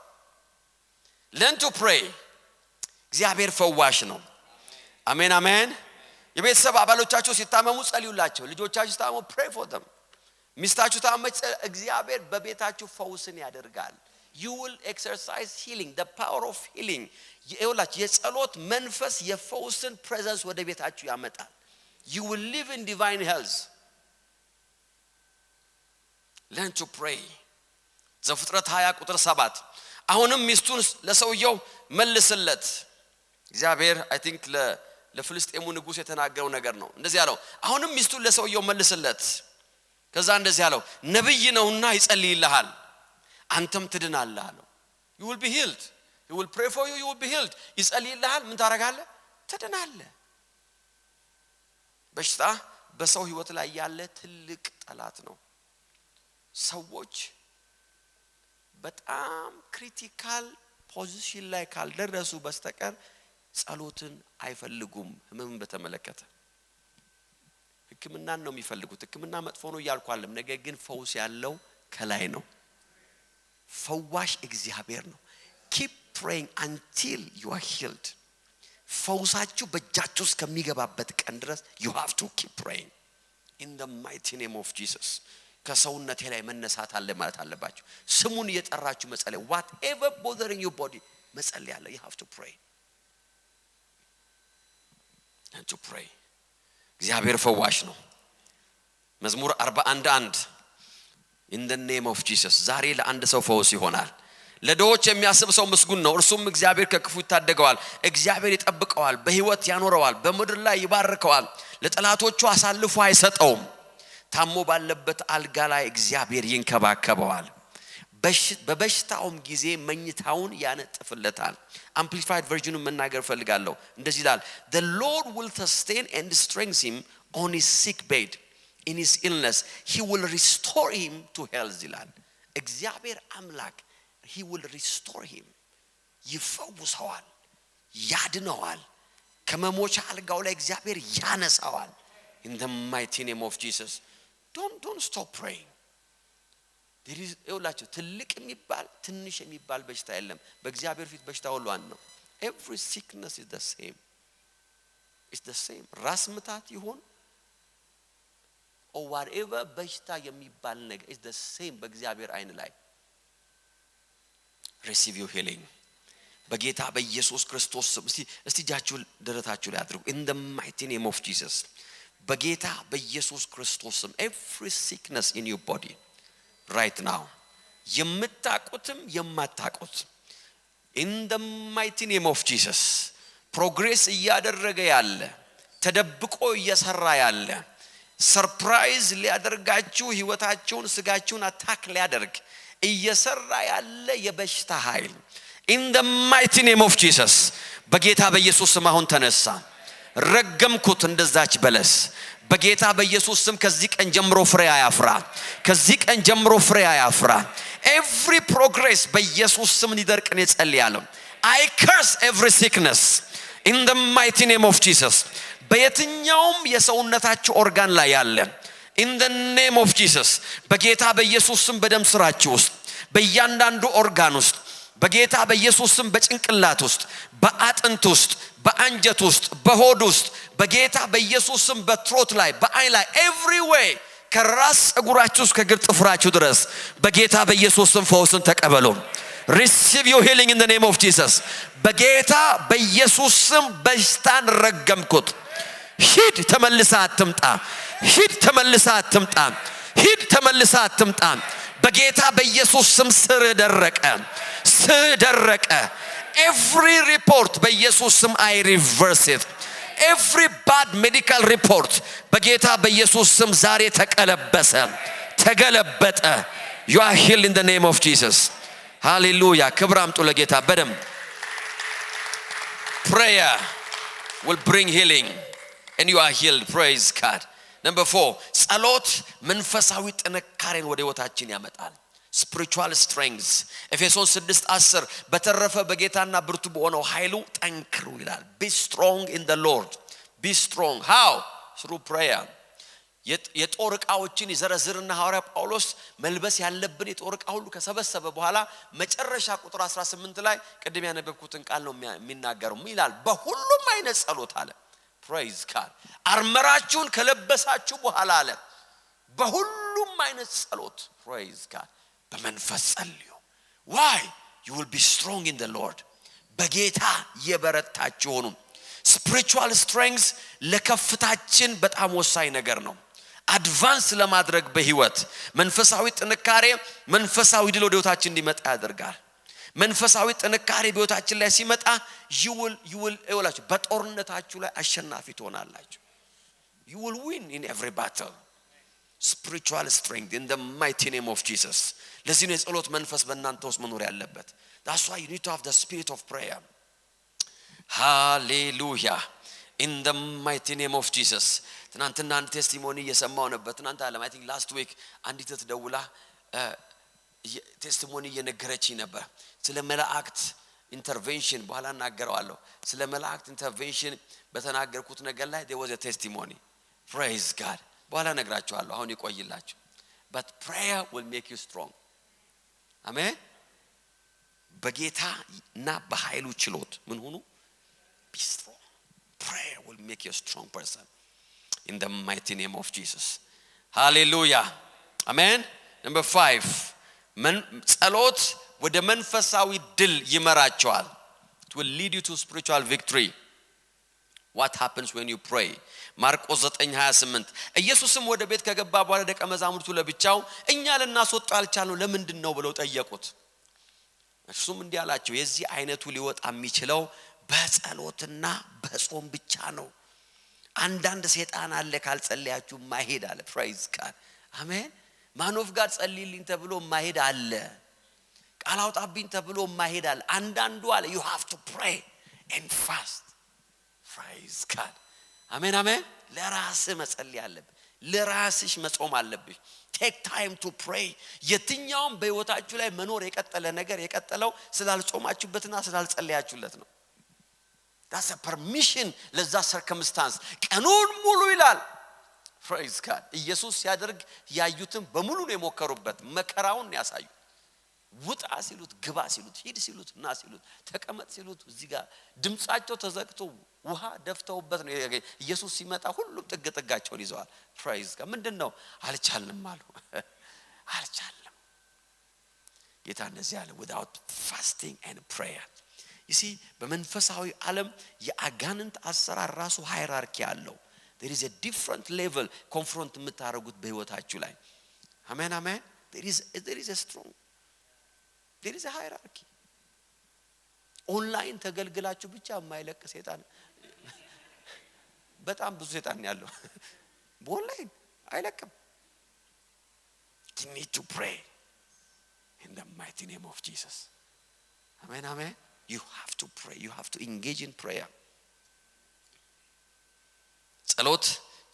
learn to pray እግዚአብሔር ፈዋሽ ነው አሜን አሜን የቤተሰብ አባሎቻችሁ ሲታመሙ ጸልዩላቸው ልጆቻችሁ ሲታመሙ pray for them ሚስታችሁ ታመመች እግዚአብሔር በቤታችሁ ፈውስን ያደርጋል you will exercise healing the power of healing ይውላችሁ የጸሎት መንፈስ የፈውስን presence ወደ ቤታችሁ ያመጣል you will live in divine health learn to pray ዘፍጥረት 20:7 አሁንም ሚስቱን ለሰውየው መልስለት እግዚአብሔር I think ለፍልስጤሙ ንጉስ የተናገረው ነገር ነው እንደዚህ ያለው አሁንም ሚስቱን ለሰውየው መልስለት ከዛ እንደዚህ ያለው ነብይ ነውና ይጸልይልሃል አንተም ትድናለህ አለው you will be healed he will pray for you you will be healed ይጸልይልሃል ምን ታረጋለህ ትድናለህ በሽታ በሰው ህይወት ላይ ያለ ትልቅ ጠላት ነው ሰዎች በጣም ክሪቲካል ፖዚሽን ላይ ካልደረሱ በስተቀር ጸሎትን አይፈልጉም ህመምን በተመለከተ ህክምናን ነው የሚፈልጉት ህክምና መጥፎ ነው ያልኳለም ነገር ግን ፈውስ ያለው ከላይ ነው ፈዋሽ እግዚአብሔር ነው keep praying until you are healed ፈውሳችሁ በእጃችሁ እስከሚገባበት ቀን ድረስ you have to keep praying in the mighty name of Jesus ከሰውነቴ ላይ መነሳት አለ ማለት አለባችሁ ስሙን እየጠራችሁ መጸለይ whatever bothering your body መጸለይ አለ you have to pray and to pray እግዚአብሔር ፈዋሽ ነው መዝሙር 41:1 in the name of Jesus ዛሬ ለአንድ ሰው ፈውስ ይሆናል ለዶዎች የሚያስብ ሰው ምስጉን ነው እርሱም እግዚአብሔር ከክፉ ይታደገዋል እግዚአብሔር ይጠብቀዋል በህይወት ያኖረዋል በምድር ላይ ይባርከዋል ለጠላቶቹ አሳልፎ አይሰጠውም ታሞ ባለበት አልጋ ላይ እግዚአብሔር ይንከባከበዋል በበሽታውም ጊዜ መኝታውን ያነጥፍለታል amplified version መናገር ፈልጋለሁ እንደዚህ ይላል the Lord will sustain and strengthen him on his sick bed in his illness he will restore him to health ይላል እግዚአብሔር አምላክ he will restore him ይፈውሰዋል ያድነዋል ከመሞቻ አልጋው ላይ እግዚአብሔር ያነሳዋል in the mighty name of Jesus don't stop praying there is ይውላችሁ ትልቅ የሚባል ትንሽ የሚባል በሽታ የለም በእግዚአብሔር ፊት በሽታ ሁሉ አንድ ነው every sickness is the same it's the same ራስ ምታት ይሁን or whatever በሽታ የሚባል ነገር is the same በእግዚአብሔር አይን ላይ receive your healing በጌታ በኢየሱስ ክርስቶስ ስም እስቲ እጃችሁ ደረታችሁ ላይ አድርጉ in the mighty name of Jesus በጌታ በኢየሱስ ክርስቶስ ስም every sickness in your body right now የምታቁትም የማታቁት in the mighty name of Jesus progress እያደረገ ያለ ተደብቆ እየሰራ ያለ ሰርፕራይዝ ሊያደርጋችሁ ህይወታችሁን ስጋችሁን አታክ ሊያደርግ እየሰራ ያለ የበሽታ ኃይል in the mighty name of Jesus በጌታ በኢየሱስ ስም አሁን ተነሳ ረገምኩት እንደዛች በለስ በጌታ በኢየሱስ ስም ከዚህ ቀን ጀምሮ ፍሬ ያፍራ ከዚህ ቀን ጀምሮ ፍሬ ያፍራ every progress በኢየሱስ ስም እንዲደርቅ ነው ጸልያለሁ I curse every sickness in the mighty name of Jesus በየትኛውም የሰውነታችሁ ኦርጋን ላይ ያለ in the name of Jesus በጌታ በኢየሱስ ስም በደም ስራችሁ ውስጥ በእያንዳንዱ ኦርጋን ውስጥ በጌታ በኢየሱስ ስም በጭንቅላት ውስጥ በአጥንት ውስጥ በአንጀት ውስጥ በሆድ ውስጥ በጌታ በኢየሱስ ስም በትሮት ላይ በአይ ላይ everywhere ከራስ ጸጉራችሁ እስከ እግር ጥፍራችሁ ድረስ በጌታ በኢየሱስ ስም ፈውስን ተቀበሉ receive your healing in the name of Jesus በጌታ በኢየሱስ ስም በሽታን ረገምኩት ሂድ ተመልሳ አትምጣ ሂድ ተመልሳ አትምጣ ሂድ ተመልሳ አትምጣ በጌታ በኢየሱስ ስም ስር ደረቀ every report በኢየሱስ ስም I reverse it every bad medical report በጌታ በኢየሱስ ስም ዛሬ ተገለበጠ you are healed in the name of Jesus hallelujah ክብር አምጡ ለጌታ በደም prayer will bring healing and you are healed praise God number 4 ጸሎት መንፈሳዊ ጥንካሬን ወደ ህይወታችን ያመጣል spiritual strength ኤፌሶን 6:10 በተረፈ በጌታና ብርቱ በሆነው ኃይሉ ጠንክሩ ይላል be strong in the Lord be strong how through prayer የጦር ዕቃዎችን ይዘረዝርና ሐዋርያ ጳውሎስ መልበስ ያለብን የጦር ዕቃ ሁሉ ከሰበሰበ በኋላ መጨረሻ ቁጥር 18 ላይ ቅድም ያነበብኩትን ቃል ነው የሚናገረው ይላል በሁሉም አይነት ጸሎት አለ praise God አርመራችሁን ከለበሳችሁ በኋላ አለ በሁሉም አይነት ጸሎት praise God በመንፈስ ጸልዩ why you will be strong in the Lord በጌታ የበረታችሁ ሆኑ spiritual strength ለከፍታችን በጣም ወሳኝ ነገር ነው አድቫንስ ለማድረግ በህይወት መንፈሳዊ ጥንካሬ መንፈሳዊ ድል ወደ ህይወታችን እንዲመጣ ያደርጋል መንፈሳዊ ጥንካሬ በህይወታችን ላይ ሲመጣ you will እላችሁ በጦርነታችሁ ላይ አሸናፊ ትሆናላችሁ you will win in every battle spiritual strength in the mighty name of Jesus ለዚህ ነው የጸሎት መንፈስ በእናንተ ውስጥ መኖር ያለበት that's why you need to have the spirit of prayer hallelujah in the mighty name of Jesus ትናንትና አንድ ቴስቲሞኒ እየሰማው ነበር ትናንት አለም I think last week አንዲት ተደውላ ቴስቲሞኒ እየነገረችኝ ነበር ስለ መላእክት ኢንተርቬንሽን በኋላ እናገራለሁ ስለ መላእክት ኢንተርቬንሽን በተናገርኩት ነገር ላይ there was a testimony praise God በኋላ ነግራችኋለሁ አሁን ይቆይላችሁ but prayer will make you strong amen በጌታና በኃይሉ ችሎት ምን ሆኑ be strong prayer will make you a strong person in the mighty name of Jesus hallelujah amen number 5 ጸሎት ወደ መንፈሳዊ ድል ይመራቸዋል it will lead you to spiritual victory what happens when you pray ማርቆስ 9:28 ኢየሱስም ወደ ቤት ከገባ በኋላ ደቀ መዛሙርቱ ለብቻው እኛ ልናስወጣ አልቻልነው ለምንድን ነው ብለው ጠየቁት እርሱም እንዲህ አላቸው የዚህ አይነቱ ሊወጣ የሚችለው በጸሎትና በጾም ብቻ ነው አንዳንድ ሰይጣን አለ ካልጸለያችሁ ማይሄድ አለ praise God amen man of God ጸልይልኝ ተብሎ ማይሄድ አለ ቃል አውጣብኝ ተብሎ ማይሄድ አለ አንዳንዱ አለ you have to pray and fast praise God amen amen ለራስህ መጸለይ አለብህ ለራስሽ መጾም አለብህ take time to pray የትኛውም በህይወታችሁ ላይ መኖር የቀጠለ ነገር የቀጠለው ስላልጾማችሁበትና ስላልጸለያችሁለት ነው that's a permission ለዛ circumstance ቀኑን ሙሉ ይላል praise God ኢየሱስ ሲያደርግ ያዩትን በሙሉ ነው የሞከሩበት መከራውን ያሳዩ ውጣ ሲሉት ግባ ሲሉት ሂድ ሲሉት ና ሲሉት ተቀመጥ ሲሉት እዚህ ጋር ድምጻቸው ተዘግቶ ውሃ ደፍተውበት ነው ኢየሱስ ሲመጣ ሁሉም ጥግጥጋቸውን ይዘዋል praise God ምንድነው አልቻልንም አሉ አልቻልንም ጌታ እንደዚህ ያለ without fasting and prayer you see በመንፈሳዊ ዓለም የአጋንንት አሰራር ራሱ ሃይራርኪ አለው there is a different level confront የምታረጉት በህይወታችሁ ላይ አሜን አሜን there is a strong there is a hierarchy ኦንላይን ተገልግላችሁ ብቻ የማይለቅ ሰይጣን በጣም ብዙ ሰይጣን ያለው በኦንላይን አይለቅም you need to pray in the mighty name of Jesus amen amen you have to pray you have to engage in prayer ጸሎት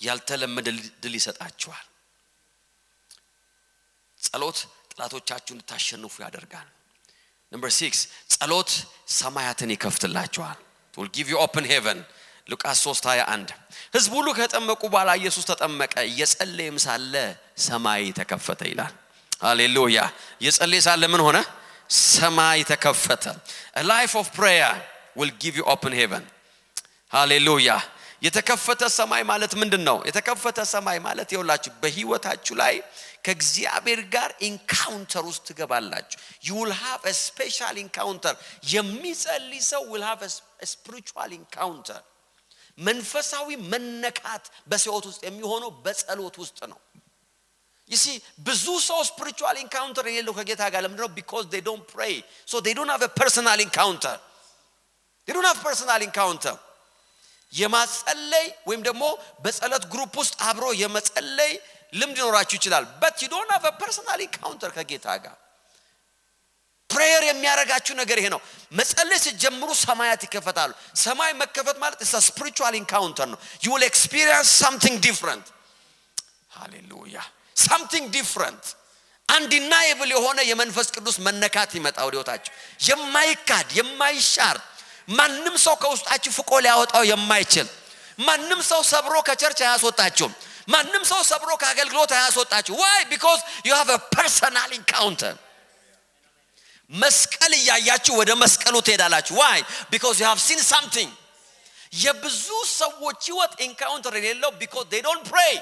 ያልተለመደ ድል ይሰጣችኋል ጸሎት ጥላቶቻችሁን ታሸንፉ ያደርጋል number 6 ጸሎት ሰማያትን ይከፍትላችኋል it will give you open heaven ሉቃስ 3:21 ሕዝቡ ሁሉ ከጠመቁ በኋላ ኢየሱስ ተጠመቀ እየጸለየም ሳለ ሰማይ ተከፈተ ይላል ሃሌሉያ እየጸለየ ሳለ ምን ሆነ ሰማይ ተከፈተ a life of prayer will give you open heaven ሃሌሉያ የተከፈተ ሰማይ ማለት ምንድነው የተከፈተ ሰማይ ማለት ይውላችሁ በህይወታችሁ ላይ ከእግዚአብሔር ጋር ኢንካውንተር ውስጥ ትገባላችሁ you will have a special encounter የሚጸልይ ሰው will have a spiritual encounter መንፈሳዊ መነካት በሰውት ውስጥ የሚሆነው በጸሎት ውስጥ ነው you see ብዙ ሰው spiritual encounter የሌለው ከጌታ ጋር ለምንድነው because they don't pray so they don't have a personal encounter they don't have personal encounter የማጸለይ ወይም ደግሞ በጸሎት ግሩፕ ውስጥ አብሮ የመጸለይ ልምድ ይኖራችሁ ይችላል but you don't have a personal encounter ከጌታ ጋር prayer የሚያረጋችሁ ነገር ይሄ ነው መጸለይ ሲጀምሩ ሰማያት ይከፈታሉ ሰማይ መከፈት ማለት is a spiritual encounter ነው you will experience something different hallelujah something different undeniable የሆነ የመንፈስ ቅዱስ መነካት ይመጣው ወዲያውታችሁ የማይካድ የማይሻር ማንንም ሰው ከውስጣችሁ ፍቆ ሊያወጣው የማይችል ማንንም ሰው ሰብሮ ከቸርች ያስወጣችሁ ማንንም ሰው ሰብሮ ከአገልግሎት ያስወጣችሁ why because you have a personal encounter መስቀል ያያችሁ ወደ መስቀሉ ትሄዳላችሁ why because you have seen something የብዙ ሰዎች ህይወት encounter የሌለው because they don't pray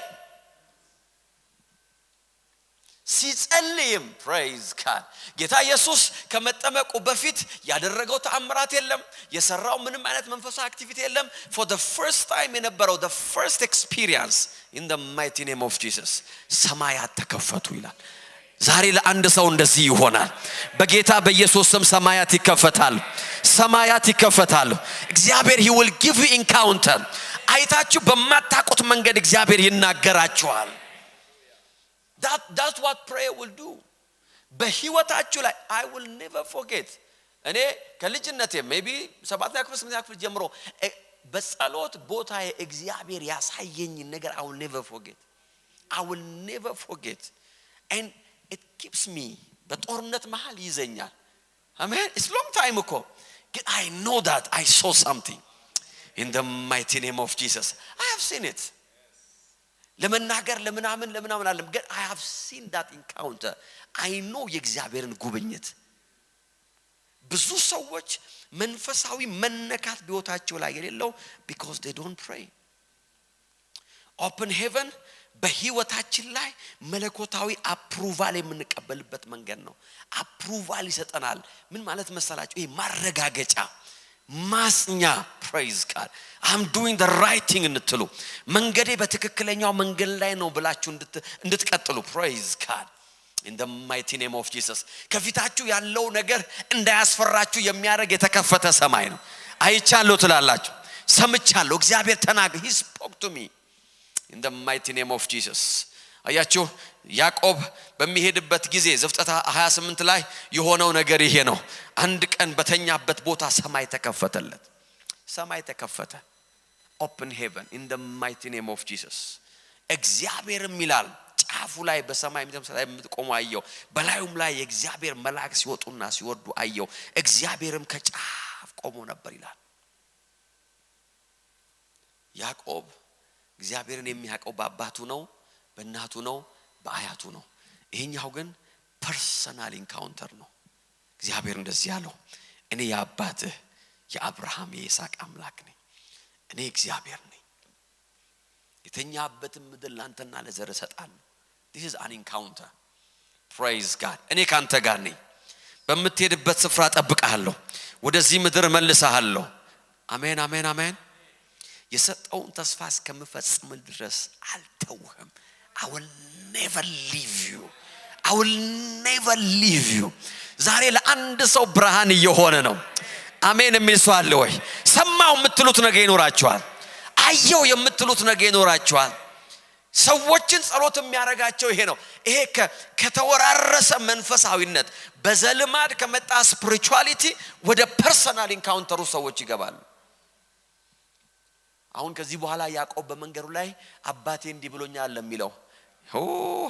ሲጸልይም praise God ጌታ ኢየሱስ ከመጠመቁ በፊት ያደረገው ተአምራት የለም የሰራው ምንም አይነት መንፈሳዊ አክቲቪቲ የለም for the first time የነበረው the first experience in the mighty name of Jesus ሰማያት ተከፈቱ ይላል ዛሬ ለአንድ ሰው እንደዚህ ይሆናል በጌታ በኢየሱስ ስም ሰማያት ይከፈታሉ እግዚአብሔር he will give you encounter አይታችሁ በማታውቁት መንገድ እግዚአብሔር ይናገራችኋል that's what prayer will do በህይወታችሁ ላይ I will never forget እኔ ከልጅነቴ maybe 7ኛ ክፍል 8ኛ ክፍል ጀምሮ በጸሎት ቦታ እግዚአብሔር ያሳየኝ ነገር I will never forget and it keeps me በጦርነት መሃል ይዘኛል amen it's long time ago I know that I saw something in the mighty name of Jesus I have seen it ለመናገር ለምናምን አለም ግን I have seen that encounter I know የእግዚአብሔርን ጉብኝት ብዙ ሰዎች መንፈሳዊ መነካት ቢወታቸው ላይ የሌለው because they don't pray open heaven በህይወታችን ላይ መለኮታዊ አፕሩቫል የምንቀበልበት መንገድ ነው አፕሩቫል ይሰጠናል ምን ማለት መሰላችሁ ይሄ ማረጋገጫ ማስኛ praise God I'm doing the right thing እንትሉ መንገዴ በትክክለኛው መንገድ ላይ ነው ብላችሁ እንድትቀጥሉ praise God in the mighty name of Jesus ከፊታችሁ ያለው ነገር እንዳያስፈራችሁ የሚያረግ የተከፈተ ሰማይ ነው አይቻለሁ ትላላችሁ ሰምቻለሁ እግዚአብሔር ተናገረ he spoke to me in the mighty name of Jesus አያችሁ ያዕቆብ በሚሄድበት ጊዜ ዘፍጥረት 28 ላይ የሆነው ነገር ይሄ ነው አንድ ቀን በተኛበት ቦታ ሰማይ ተከፈተ open heaven in the mighty name of Jesus እግዚአብሔርም ይላል ጫፉ ላይ በሰማይ የምትቆሙ አየው በላዩም ላይ የእግዚአብሔር መልአክ ሲወጡና ሲወርዱ አየው እግዚአብሔርም ከጫፍ ቆሞ ነበር ይላል ያዕቆብ እግዚአብሔርን የሚያቀው በአባቱ ነው በእናቱ ነው በአያቱ ነው ይሄኛው ግን ፐርሰናል ኢንካውንተር ነው እግዚአብሔር እንደዚህ ያለው እኔ ያባትህ የአብርሃም የይስሐቅ አምላክ ነኝ እኔ እግዚአብሔር ነኝ የተኛበትም ምድር ላንተና ለዘር ሰጣለሁ this is an encounter praise God እኔ ካንተ ጋር ነኝ በመትሄድበት ስፍራ ጠብቀሃለሁ ወደዚህ ምድር መልሰሃለሁ። አሜን አሜን አሜን። የሰጠውን ተስፋ እስከምፈጽም ድረስ አልተውህም። I will never leave you. I will never leave you. ዛሬ ለአንድ ሰው ብርሃን እየሆነ ነው። አሜን የሚል ሰው አለ ወይ? ሰማው የምትሉት ነገር ይኖራችኋል። አየው የምትሉት ነገር ይኖራችኋል። ሰዎችን ጸሎት የሚያረጋቸው ይሄ ነው። ይሄ ከተወራረሰ መንፈሳዊነት በዘልማድ ከመጣ ስፒሪቹዋሊቲ ወደ ፐርሰናል ኢንካውንተሩ ሰዎች ይገባሉ። አሁን ከዚህ በኋላ ያዕቆብ በመንገዱ ላይ አባቴ እንዲህ ብሎኛል ለሚለው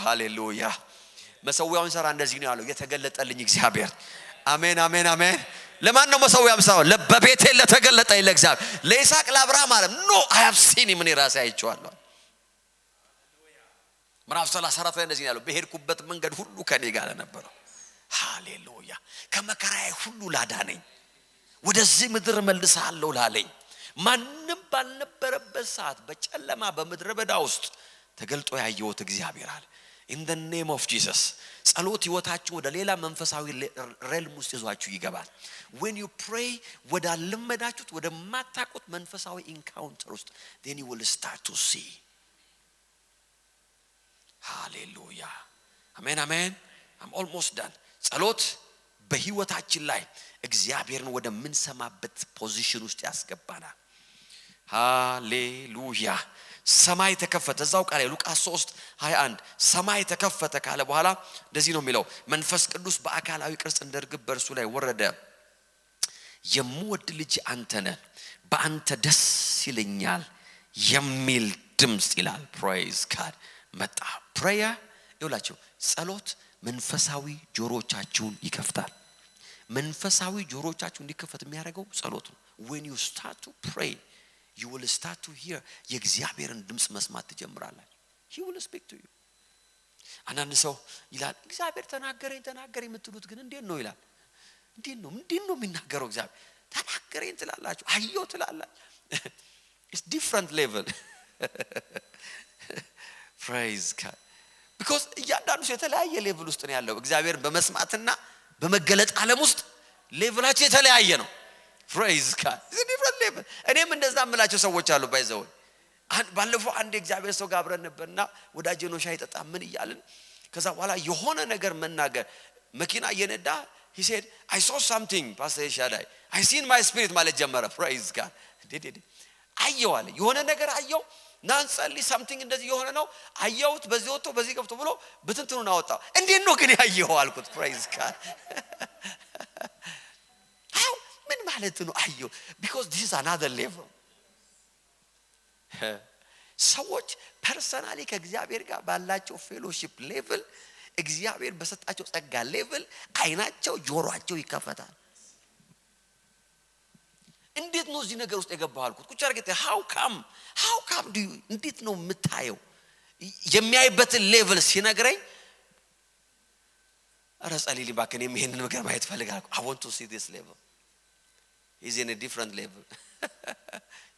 ሃሌሉያ መሰዊያውን ሰራ እንደዚህ ነው ያለው የተገለጠልኝ እግዚአብሔር። አሜን አሜን አሜን። ለማን ነው መሰዊያው ሰው? ለበቤቴ ለተገለጠ ለእግዚአብሔር ለይስሐቅ ለአብርሃም አለ ኖ I have seen him እኔ ራሴ አይቼዋለሁ። ምዕራፍ 34 ላይ እንደዚህ ያለው በሄድኩበት መንገድ ሁሉ ከኔ ጋር ነበር። ሃሌሉያ ከመከራዬ ሁሉ ላዳነኝ ወደዚህ ምድር መልሰሃለሁ ላለኝ ማንም ባልነበረበት ሰዓት በጨለማ በምድረ በዳ ውስጥ ተገልጦ ያየሁት እግዚአብሔር አለ። in the name of Jesus ጸሎት ህይወታችሁ ወደ ሌላ መንፈሳዊ ሬልም ውስጥ ይዟችሁ ይገባል። when you pray ወደ አልመዳችሁት ወደ ማታቁት መንፈሳዊ ኢንካውንተር ውስጥ then you will start to see. ሃሌሉያ አሜን አሜን። I'm almost done. ጸሎት በህይወታችን ላይ እግዚአብሔርን ወደ ምን ሰማበት ፖዚሽን ውስጥ ያስገባናል። ሃሌሉያ ሰማይ ተከፈተ። እዛው ቃል ሉቃስ 3:21 ሰማይ ተከፈተ ካለ በኋላ እንደዚህ ነው የሚለው መንፈስ ቅዱስ በአካላዊ ቅርጽ እንደርግብ በእርሱ ላይ ወረደ። የምወድ ልጅ አንተ ነህ በአንተ ደስ ይለኛል የሚል ድምጽ ይላል። ፕሬዝ ጋድ መጣ። ፕሬየር ይውላችሁ ጸሎት መንፈሳዊ ጆሮቻችሁን ይከፍታል። መንፈሳዊ ጆሮቻችሁ እንዲከፈት የሚያደርገው ጸሎት ነው። when you start to pray you will start to hear የእግዚአብሔርን ድምጽ መስማት ትጀምራላችሁ። he will speak to you. አንዳንድ ሰው ይላል እግዚአብሔር ተናገረኝ የምትሉት ግን እንዴት ነው ይላል። እንዴት ነው የሚናገረው እግዚአብሔር? ተናገረኝ ትላላችሁ፣ አየው ትላላችሁ። it's different level. praise God. because እያንዳንዱ ሰው የተለያየ ሌቭል ውስጥ ነው ያለው። እግዚአብሔርን በመስማትና በመገለጥ ዓለም ውስጥ ሌቭላቸው የተለያየ ነው። praise God. it's a different level. እኔም እንደዛ አምላቸው ሰዎች አሉ ባይዘው ባለፈው አንድ እግዚአብሔር ሰው ጋር አብረን ነበርና ወዳጄ ነው ሻይ ጠጣ ምን ይያልን ከዛ በኋላ የሆነ ነገር መናገር መኪና እየነዳ he said I saw something pastor Shadai I seen my spirit ማለት ጀመረ። praise God. አየው አለ የሆነ ነገር አየው ናንጸልይ something እንደዚህ የሆነ ነው አየውት በዚህ ወጥቶ በዚህ ገብቶ ብሎ በትንትኑን አወጣው። እንዴት ነው ግን ያየው አልኩት። praise God. ምን ማለት ነው አየው? because this is another level. ሰዎች ፐርሰናሊ ከእግዚአብሔር ጋር ባላቸው ፌሎሺፕ ሌቭል እግዚአብሔር በሰጣቸው ጸጋ ሌቭል አይናቸው ጆሮአቸው ይከፈታል። እንዴት ነው እዚህ ነገር ውስጥ የገባው አልኩት። ቁጭ አርገተ how come do you እንዴት ነው የምታየው የሚያይበትን ሌቭል ሲነግረኝ አረጻሊሊ ባከን የሚሄንን ነገር ማየት ፈልጋለሁ። I want to see this level. He's in a different level.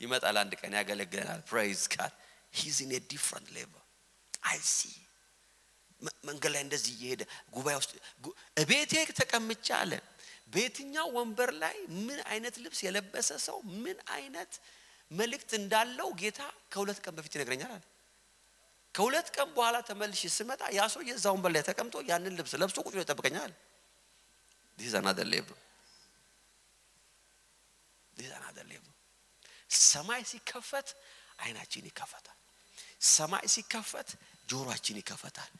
ይመጣል አንድ ቀን ያገለግለናል። praise God. He's in a different level. I see. መንገድ ላይ እንደዚህ እየሄደ ጉባኤ ውስጥ እቤቴ ተቀምጬ አለ በየትኛው ወንበር ላይ ምን አይነት ልብስ የለበሰ ሰው ምን አይነት መልእክት እንዳለው ጌታ ከሁለት ቀን በፊት ይነግረኛል አለ። ከሁለት ቀን በኋላ ተመልሼ ስመጣ ያ ሰው የዛው ወንበር ላይ ተቀምጦ ያንን ልብስ ለብሶ ቁጭ ብሎ ይጠብቀኛል። this is another level. ሰማይ ሲከፈት አይናችን ይከፈታል። ሰማይ ሲከፈት ጆሮአችን ይከፈታል።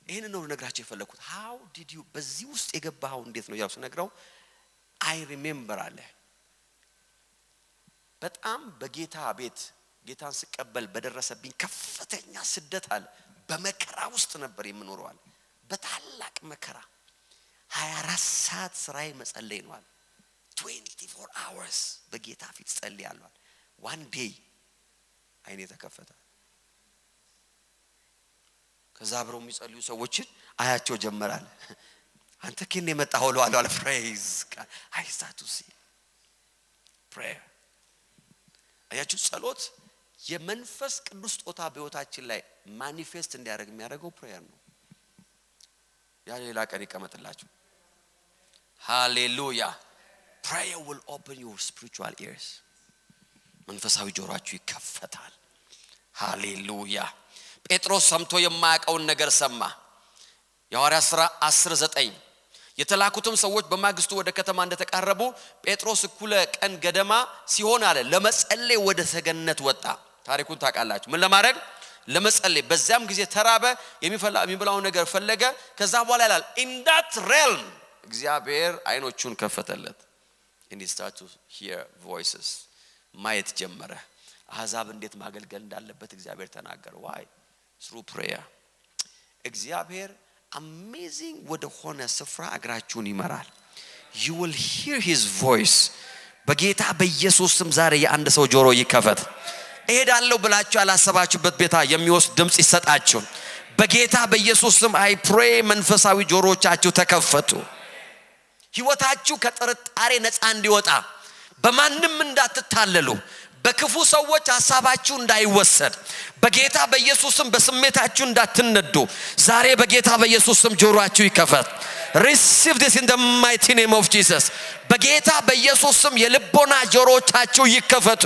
ይሄን ነው ነግራችሁ የፈለኩት። how did you በዚህ ውስጥ የገባው እንዴት ነው ያው ስነግራው I remember አለ በጣም በጌታ ቤት ጌታን ስቀበል በደረሰብኝ ከፍተኛ ስደት አለ በመከራ ውስጥ ነበር የምኖረው አለ። በታላቅ መከራ 24 ሰዓት ስራዬ መጸለይ ነው አለ። 24 hours በጌታ ፊት ጸልያለሁ አለ። one day አይኔ ተከፈተ። ከዛ አብረው የሚጸልዩ ሰዎችን አያቸው ጀመራል። አንተ ከኔ የመጣው ነው አለ። praise God. I start to see prayer. አያችሁ ጸሎት የመንፈስ ቅዱስ ጦታ በህይወታችን ላይ ማኒፌስት እንዲያደርግ የሚያደርገው prayer ነው። ያ ሌላ ቀን ይቀመጥላችሁ። ሃሌሉያ prayer will open your spiritual ears. መንፈሳዊ ጆሮአችሁ ይከፈታል። ሃሌሉያ። ጴጥሮስ ሰምቶ የማያውቀውን ነገር ሰማ። የሐዋርያት ሥራ 10:9 የተላኩትም ሰዎች በማግስቱ ወደ ከተማ እንደተቃረቡ ጴጥሮስ እኩለ ቀን ገደማ ሲሆን አለ ለመጸለይ ወደ ሰገነት ወጣ። ታሪኩን ታውቃላችሁ። ምን ለማድረግ? ለመጸለይ። በዚያም ጊዜ ተራበ፣ የሚበላው ነገር ፈለገ። ከዛ በኋላ ይላል in that realm እግዚአብሔር አይኖቹን ከፈተለት። and he started to hear voices. ማየት ጀመረ። አሕዛብ እንዴት ማገልገል እንዳለበት እግዚአብሔር ተናገረ። why? through prayer. እግዚአብሔር amazing ወደ ሆነ ስፍራ እግራችሁን ይመራል። you will hear his voice. በጌታ በኢየሱስ ስም ዛሬ የአንድ ሰው ጆሮ ይከፈት። እሄዳለሁ ብላችሁ ያላሰባችሁበት ቤታ የሚወስድ ድምጽ ይሰጣችሁ በጌታ በኢየሱስ ስም። I pray መንፈሳዊ ጆሮቻችሁ ተከፈቱ። ሕይወታችሁ ከጥርጣሬ ነፃ እንዲወጣ፣ በማንም እንዳትታለሉ፣ በክፉ ሰዎች ሐሳባችሁ እንዳይወሰድ፣ በጌታ በኢየሱስ ስም በስሜታችሁ እንዳትነዱ ዛሬ በጌታ በኢየሱስ ስም ጆሮአችሁ ይከፈት። receive this in the mighty name of Jesus. በጌታ በኢየሱስ ስም የልቦና ጆሮቻችሁ ይከፈቱ።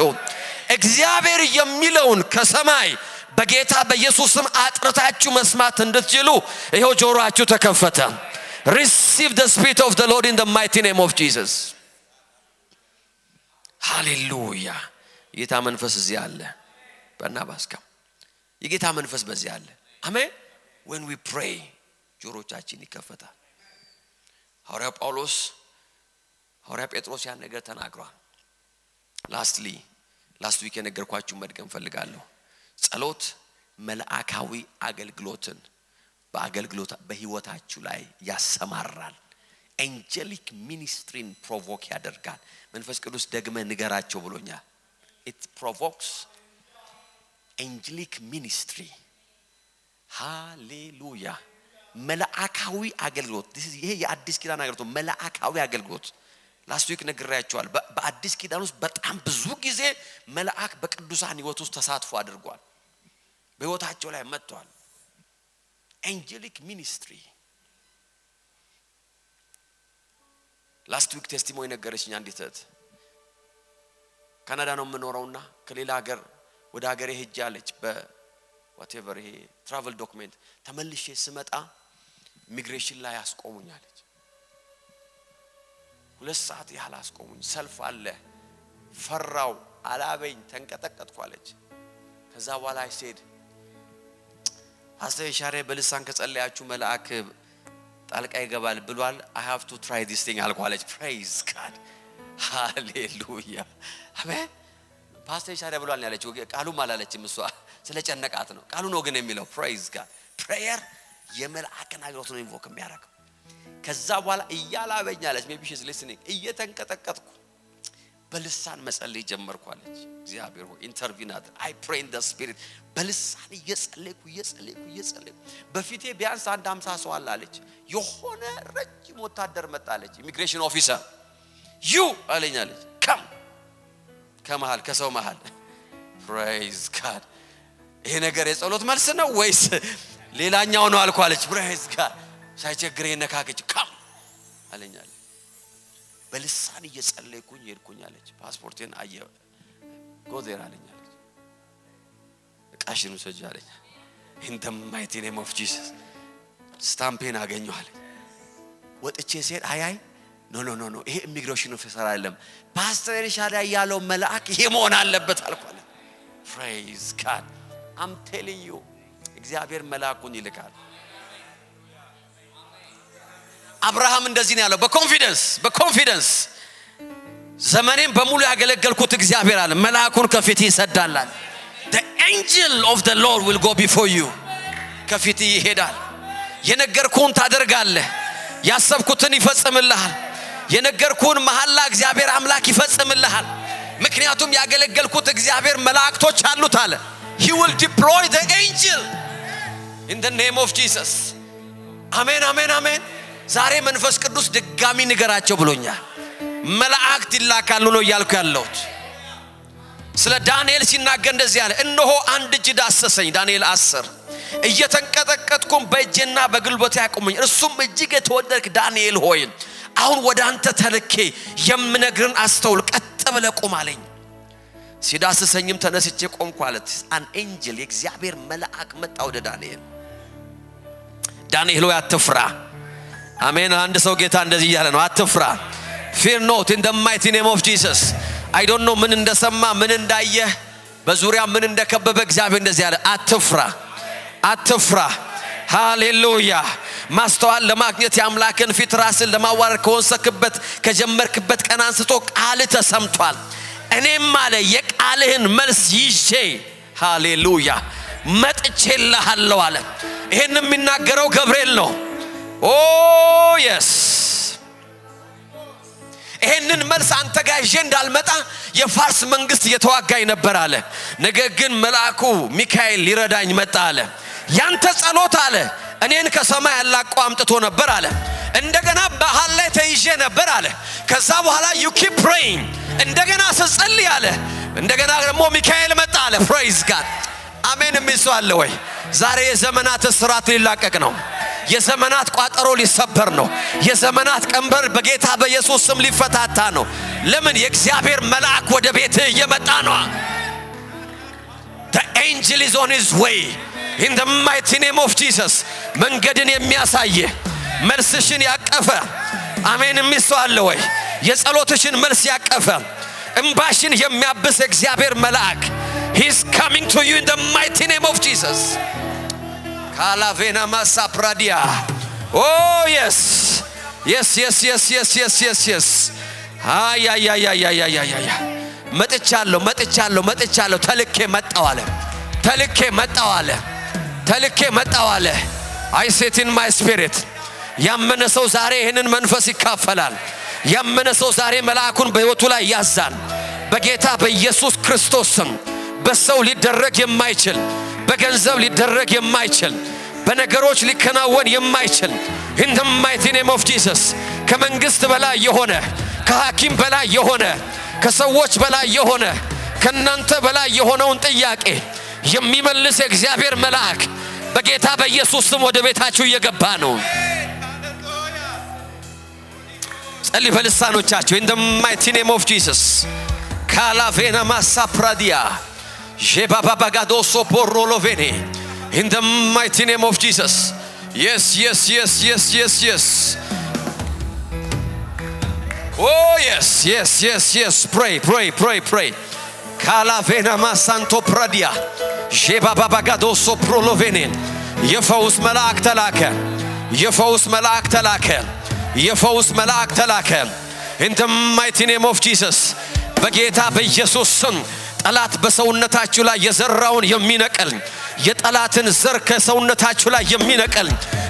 እግዚአብሔር የሚለውን ከሰማይ በጌታ በኢየሱስ ስም አጥርታችሁ መስማት እንድትችሉ ይሄው ጆሮአችሁ ተከፈተ። receive the spirit of the Lord in the mighty name of Jesus. hallelujah. የጌታ መንፈስ እዚህ አለ። በእናባስካ የጌታ መንፈስ በዚህ አለ። አሜን። when we pray ጆሮቻችን ይከፈታል። ሐዋርያ ጴጥሮስ ያን ነገር ተናግሯል። last week የነገርኳችሁ መድገም ፈልጋለሁ። ጸሎት መልአካዊ አገልግሎትን በህይወታችሁ ላይ ያሰማራል። angelic ministry provoke ያደርጋል። መንፈስ ቅዱስ ደግመ ንገራቸው ብሎኛል። it provokes angelic ministry. hallelujah. መልአካዊ አገልግሎት ይሄ የአዲስ ኪዳን አገልግሎት መልአካዊ አገልግሎት last week ነግሬያችኋል። በአዲስ ኪዳን ውስጥ በጣም ብዙ ጊዜ መልአክ በቅዱሳን ህይወት ውስጥ ተሳትፎ አድርጓል። በህይወታቸው ላይ መጥቷል። angelic ministry. last week testimony ነገረችኝ አንዲት እህት ካናዳ ነው የምኖረውና ከሌላ ሀገር ወደ ሀገሬ ሄጃለች whatever ይሄ travel document ተመልሼ ስመጣ ኢሚግሬሽን ላይ አስቆሙኛለች። 2 ሰዓት ያህል አስቆሙኝ። ሰልፍ አለ። ፈራው፣ አላበኝ፣ ተንቀጠቀጥኳለች። ከዛ በኋላ አይሴድ ፓስተር ሻሬ በልሳን ከጸለያችሁ መልአክ ጣልቃ ይገባል ብሏል። I have to try this thing አልኳለች። praise God. hallelujah. አሜን። ፓስተር ሻሬ ብሏል ያለችው ቃሉ ማላለችም እሷ ስለጨነቃት ነው። ቃሉ ነው ግን የሚለው praise God. prayer የመልአክን አገልግሎት ነው ኢንቮክ የሚያደርገው። ከዛ በኋላ እያላበኛለች maybe she's listening እየተንቀጠቀጥኩ በልሳን መጸለይ ጀመርኳለች። እግዚአብሔር ሆይ ኢንተርቪው አድርግ። I pray in the spirit በልሳን እየጸለይኩ በፊቴ ቢያንስ 150 ሰው አላለች። የሆነ ረጅም ወታደር መጣለች። ኢሚግሬሽን ኦፊሰር you አለኛለች። ከሰው መሃል praise God. ይሄ ነገር የጸሎት መልስ ነው ወይስ ሌላኛው ነው አልኳለች። praise God. ሳይቸግረኝ ነካከች አለኛለች። በልሳን እየጸለይኩኝ ሄድኩኝ አለች። ፓስፖርቴን አየ ጎዜር አለኛለች። እቃሽን ውሰጂ አለኝ። in the mighty name of Jesus ስታምፔን አገኘሁ አለኝ። ወጥቼ ሲሄድ አይ ኖ ይሄ ኢሚግሬሽን ኦፊሰር አይደለም ፓስተር ሻዳ ያለው መልአክ ይሄ መሆን አለበት አልኳለች። praise God. I'm telling you እግዚአብሔር መልአኩን ይልካል። አብርሃም እንደዚህ ነው ያለው በኮንፊደንስ ዘመኔን በሙሉ ያገለገልኩት እግዚአብሔር አለ መልአኩን ከፊት ይሰዳል። the angel of the Lord will go before you. ከፊት ይሄዳል። የነገርኩን ታደርጋለህ። ያሰብኩትን ይፈጽምልሃል። የነገርኩን መሐላ እግዚአብሔር አምላክ ይፈጽምልሃል። ምክንያቱም ያገለገልኩት እግዚአብሔር መላእክቶች አሉት አለ። he will deploy the angel in the name of Jesus. አሜን። ዛሬ መንፈስ ቅዱስ ድጋሚ ንገራቸው ብሎኛል። መላእክት ይላካሉ ነው ያልኩ ያለሁት። ስለ ዳንኤል ሲናገር እንደዚህ አለ። እነሆ አንድ እጅ ዳሰሰኝ ዳንኤል 10 እየተንቀጠቀጥኩም በእጄና በግልበቴ ያቆመኝ እርሱም እጅግ የተወደድክ ዳንኤል ሆይ አሁን ወደ አንተ ተልኬ የምነግርን አስተውል ቀጥ ብለህ ቁም አለኝ ሲዳስሰኝም ተነስቼ ቆምኩ አለት አን ኤንጀል የእግዚአብሔር መልአክ መጣ ወደ ዳንኤል ሆይ አትፍራ አሜን አንድ ሰው ጌታ እንደዚህ ያለ ነው አትፍራ fear not in the mighty name of Jesus I don't know ምን እንደሰማ ምን እንዳየ በዙሪያ ምን እንደከበበ እግዚአብሔር እንደዚህ ያለ አትፍራ ሃሌሉያ ማስተዋል ለማግኘት ያምላክን ፊት ራስን ለማዋረድ ከወሰክበት ከጀመርክበት ቀን አንስቶ ቃል ተሰምቷል እኔም ማለ የቃልህን መልስ ይዤ ሃሌሉያ መጥቼልሃለሁ አለ ይሄንን የሚናገረው ገብርኤል ነው ኦ yes ይሄንን መልስ አንተ ጋር ይዤ እንዳልመጣ የፋርስ መንግስት እየተዋጋኝ ነበር አለ ነገር ግን መልአኩ ሚካኤል ሊረዳኝ መጣ አለ ያንተ ጸሎት አለ እኔን ከሰማይ ያላቀ አምጥቶ ነበር አለ እንደገና በሐል ላይ ተይዤ ነበር አለ ከዛ በኋላ you keep praying እንደገና ስትጸልይ አለ እንደገና ደግሞ ሚካኤል መጣ አለ praise God አሜን የሚስዋለ ወይ ዛሬ የዘመናት እስራት ሊላቀቅ ነው የዘመናት ቋጠሮ ሊሰበር ነው የዘመናት ቀንበር በጌታ በኢየሱስ ስም ሊፈታታ ነው ለምን የእግዚአብሔር መልአክ ወደ ቤትህ እየመጣ ነው the angel is on his way in the mighty name of Jesus መንገድን የሚያሳይ መልስሽን ያቀፈ አሜን የሚስዋለ ወይ የጸሎትሽን መልስ ያቀፈ እንባሽን የሚያብስ እግዚአብሔር መልአክ he is coming to you in the mighty name of Jesus kalavena masapradia oh yes መጥቻለሁ ተልኬ መጣው አለ I set in my spirit ያመነ ሰው ዛሬ ይሄንን መንፈስ ይካፈላል ያመነ ሰው ዛሬ መልአኩን በህይወቱ ላይ ያዛል በጌታ በኢየሱስ ክርስቶስ ስም በሰው ሊደረግ የማይችል በገንዘብ ሊደረግ የማይችል በነገሮች ሊከናወን የማይችል in the mighty name of Jesus ከመንግስት በላይ የሆነ ከሐኪም በላይ የሆነ ከሰዎች በላይ የሆነ ከናንተ በላይ የሆነውን ጥያቄ የሚመልስ የእግዚአብሔር መልአክ በጌታ በኢየሱስ ስም ወደ ቤታችሁ እየገባ ነው ጸልይ በልሳኖቻችሁ in the mighty name of Jesus kalavena masapradia jebabagadoso porrolovene in the mighty name of Jesus yes oh yes pray kalavena masanto pradia jebabagadoso prolovene የፈውስ መልአክ ተላከ in the mighty name of Jesus በጌታ በኢየሱስ ስም ጠላት በሰውነታችሁ ላይ የዘራውን የሚነቀል የጠላትን ዘር ከሰውነታችሁ ላይ የሚነቀል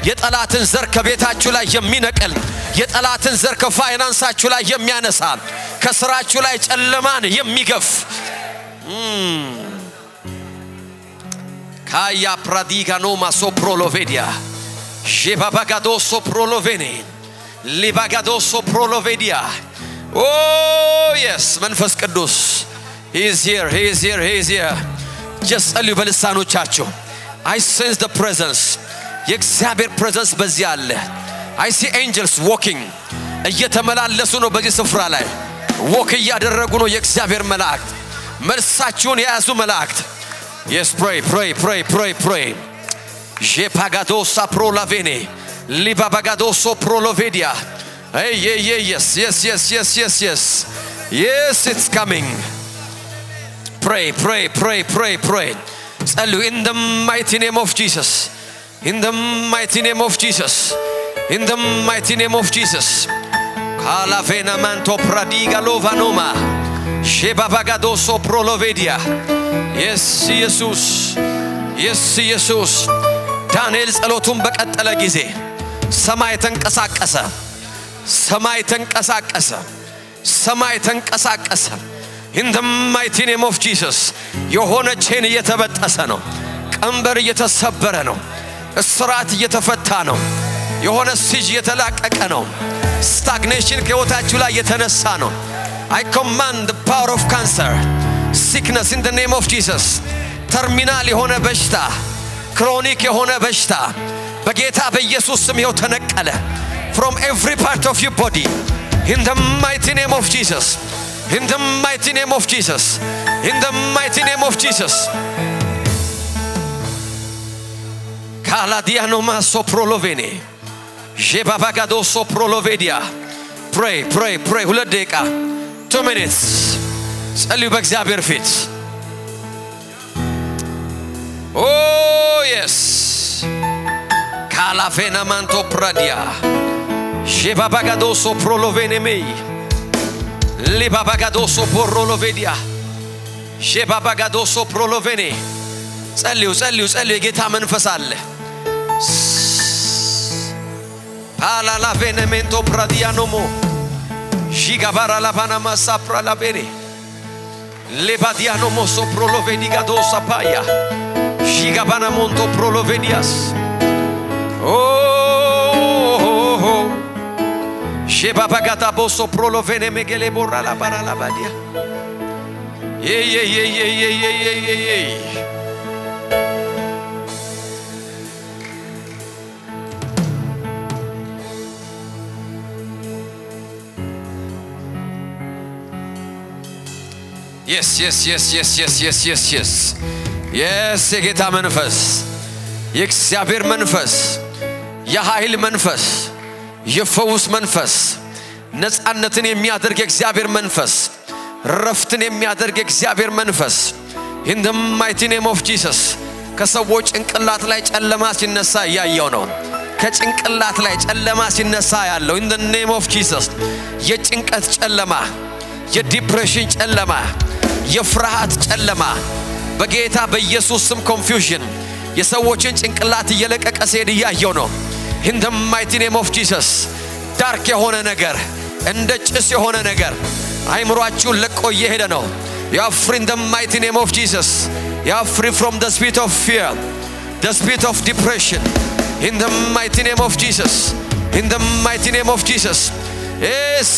የጠላትን ዘር ከቤታችሁ ላይ የሚነቀል የጠላትን ዘር ከፋይናንሳችሁ ላይ የሚያነሳ ከስራችሁ ላይ ጨለማን የሚገፍ ካያ ፕራዲጋኖ ማሶፕሮሎቬዲያ ጄባባጋዶሶ ፕሮሎቬኔ ሊባጋዶሶ ፕሮሎቬዲያ oh yes መንፈስ ቅዱስ he is here just ጸልዩ በልሳኖቻችሁ I sense the presence የእግዚአብሔር presence በዚህ አለ I see angels walking እየተመላለሱ ነው በዚህ ስፍራ ላይ walk እያደረጉ ነው የእግዚአብሔር መላእክት መልሳችሁን የያዙ መላእክት yes pray jepagadosa prolavene libabagadoso prolovedia hey yes it's coming pray ጸልዩ in the mighty name of Jesus kalavena manto pradiga lovanoma jebabagadoso prolovedia yes ኢየሱስ ዳንኤል ጸሎቱን በቀጠለ ጊዜ ሰማይ ተንቀሳቀሰ in the mighty name of Jesus የሆነ ቼን እየተበጠሰ ነው ቀንበር እየተሰበረ ነው እስራት እየተፈታ ነው የሆነ ሲጅ እየተላቀቀ ነው stagnation ከህይወታችሁ ላይ የተነሳ ነው I command the power of cancer sickness in the name of Jesus ተርሚናል የሆነ በሽታ ክሮኒክ የሆነ በሽታ በጌታ በኢየሱስ ስም ይኸው ተነቀለ from every part of your body. In the mighty name of Jesus. In the mighty name of Jesus. In the mighty name of Jesus. Kaladiano maso prolovene. Jebabagado so prolovedia. Pray, pray, pray. 2 ደቂቃ 2 minutes. ጸልዩ በእግዚአብሔር ፊት። Oh yes. Kalavena manto pradia. Jebabagado so prolovene me. Libabagado so prolovedia. Jebabagado so prolovene. ጸልዩ ጸልዩ ጸልዩ የጌታ መንፈስ አለ። Palala venemento pradianomo. Gigabara la banama sapra la bene. Lebadianomo sopro lo venigado sapaya. Gigabana monto prolovenias. Oh. Shebabagata boso prolovene megele borra la bara la badia. Yeah. Yes. የጌታ መንፈስ የእግዚአብሔር መንፈስ የኃይል መንፈስ የፈውስ መንፈስ ነፃነትን የሚያደርግ የእግዚአብሔር መንፈስ ረፍትን የሚያደርግ የእግዚአብሔር መንፈስ in the mighty name of Jesus ከሰዎች ጭንቅላት ላይ ጨለማ ሲነሳ ያያው ነው ከጭንቅላት ላይ ጨለማ ሲነሳ ያለው in the name of Jesus የጭንቀት ጨለማ የዲፕሬሽን ጨለማ የፍርሃት ጨለማ በጌታ በኢየሱስ ስም ኮንፊውዥን የሰዎችን ጭንቅላት እየለቀቀ ሲሄድ ያያው ነው in the mighty name of Jesus ዳርክ የሆነ ነገር እንደ ጭስ የሆነ ነገር አይምሮአችሁን ለቆ እየሄደ ነው you are free in the mighty name of Jesus you are free from the spirit of fear the spirit of depression in the mighty name of Jesus in the mighty name of Jesus yes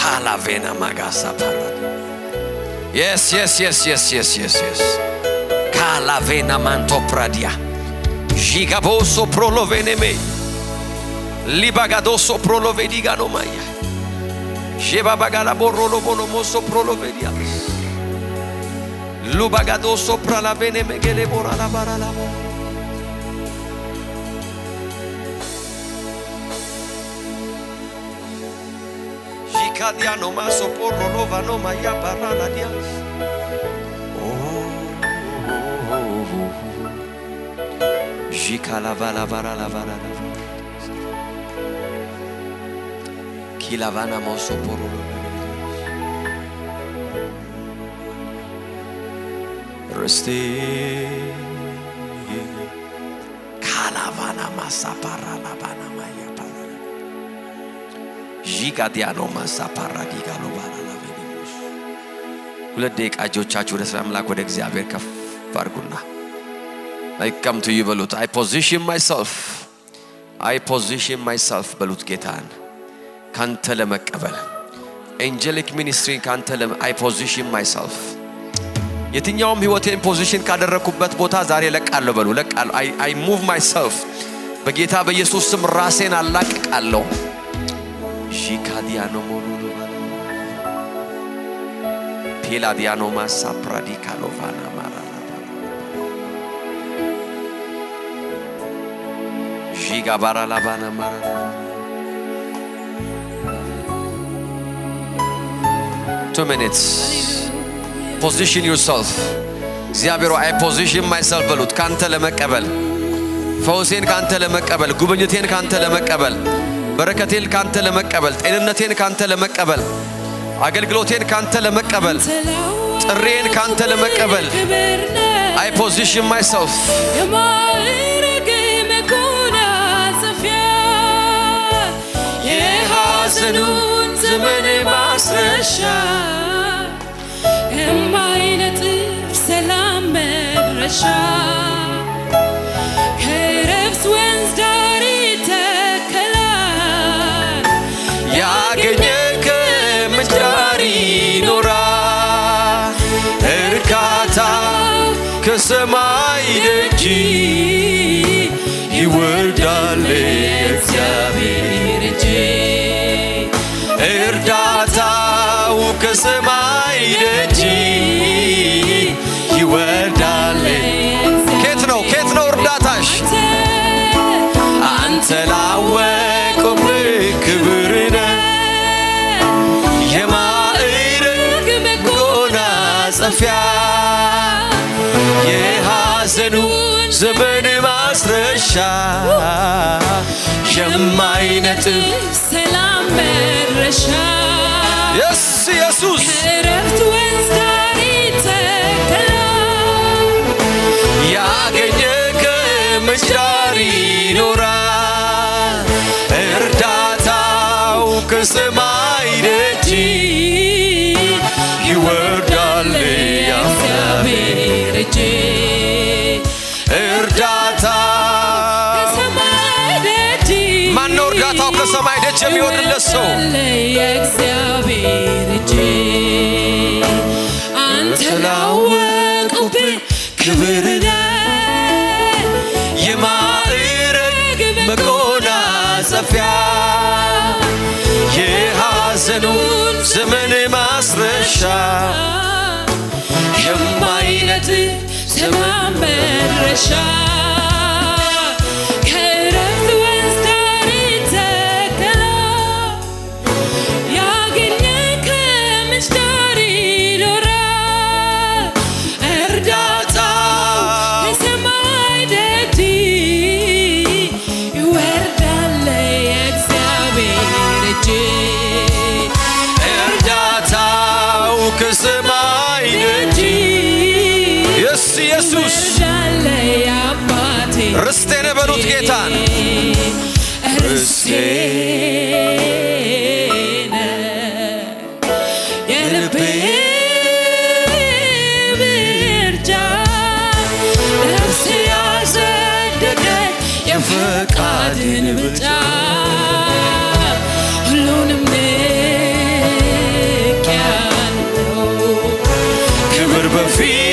Palavena magasa parad yes Kalavena manto pradia Gigaboso prolovene me Libagadoso prolovedigano maya Jebabagala borolo bonomoso prolovedia Lubagadoso pralavene megele borala barala Jicadiano maso porro lovano maya barala dias Jicalavala barala barala Kilavana moso porro Resti Calavana masa barala bana maya barala Jicadiano masa paradiga lo barala venimos 2 ደቂቃ እጆቻችሁ ወደ ሰላም ላክ ወደ እግዚአብሔር ከፍ አድርጉና I come to you በሉት I position myself በሉት ጌታን ካንተ ለመቀበል angelic ministry ካንተ I position myself የትኛውም ህይወቴን ፖዚሽን ካደረኩበት ቦታ ዛሬ ለቃለሁ በሉ ለቃለሁ I move myself በጌታ በኢየሱስ ስም ራሴን አላቅቃለሁ ጂካዲያኖ ሞሉሉ ፒላዲያኖ ማሳ ፕራዲካሎቫና ማራላ ጂጋባራላቫና ማራላ 2 minutes position yourself እግዚአብሔር I position myself በሉት ካንተ ለመቀበል ፈውሴን ካንተ ለመቀበል ጉብኝቴን ካንተ ለመቀበል በረከቴን ካንተ ለመቀበል ጤንነቴን ካንተ ለመቀበል አገልግሎቴን ካንተ ለመቀበል ጥሬን ካንተ ለመቀበል I position myself የሐዘኑን ዘመን ማስረሻ የማይነጥፍ ሰላም መድረሻ ከረፍት ወንዝ ዳር ይተከላል ያገኘ ከምንጭ ዳር ይኖራል ከሰማይ ደጅ ይወርዳል እግዚአብሔር እጅ እርዳታው ከሰማይ ደጅ ይወርዳል ከየት ነው እርዳታሽ አንተ ላወቁብህ ክብርነ የማዕረግ መጎናጸፊያ የሐዘኑ ዘመን ማስረሻ የማይነጥፍ ሰላም መድረሻ ኢየሱስ ከዕረፍት ወንዝ ዳር ይተከላል ያገኘ ከምንጭ ዳር ይኖራል እርዳታው ከሰማይ ደጅ ይወርዳል የእግዚአብሔር እጅ እርዳታ ከሰማይ ደጅ ማነው እርዳታው ከሰማይ ደጅ የሚወርድለት ሰው የእግዚአብሔር እጅ አንተ ላወቁብህ ክብርነ የማዕረግ መጎናጸፊያ የሐዘኑን ዘመን ማስረሻ የማይነጥፍ ሰላም መድረሻ ከዕረፍት ወንዝ ዳር ይተከላል ያገኘ ከምንጭ ዳር ይኖራል እርዳታው ከሰማይ ደጅ ይወርዳል የእግዚአብሔር እጅ እርዳታው ከሰማይ ደጅ ኢየሱስ ርስቴ ነህ በሉት ጌታን ርስቴ ነህ የልቤ ምርጫ ነፍሴ ያጸደቀች የፈቃድህን ብልጫ ሁሉንም ንቄአለሁ ክብር በፊት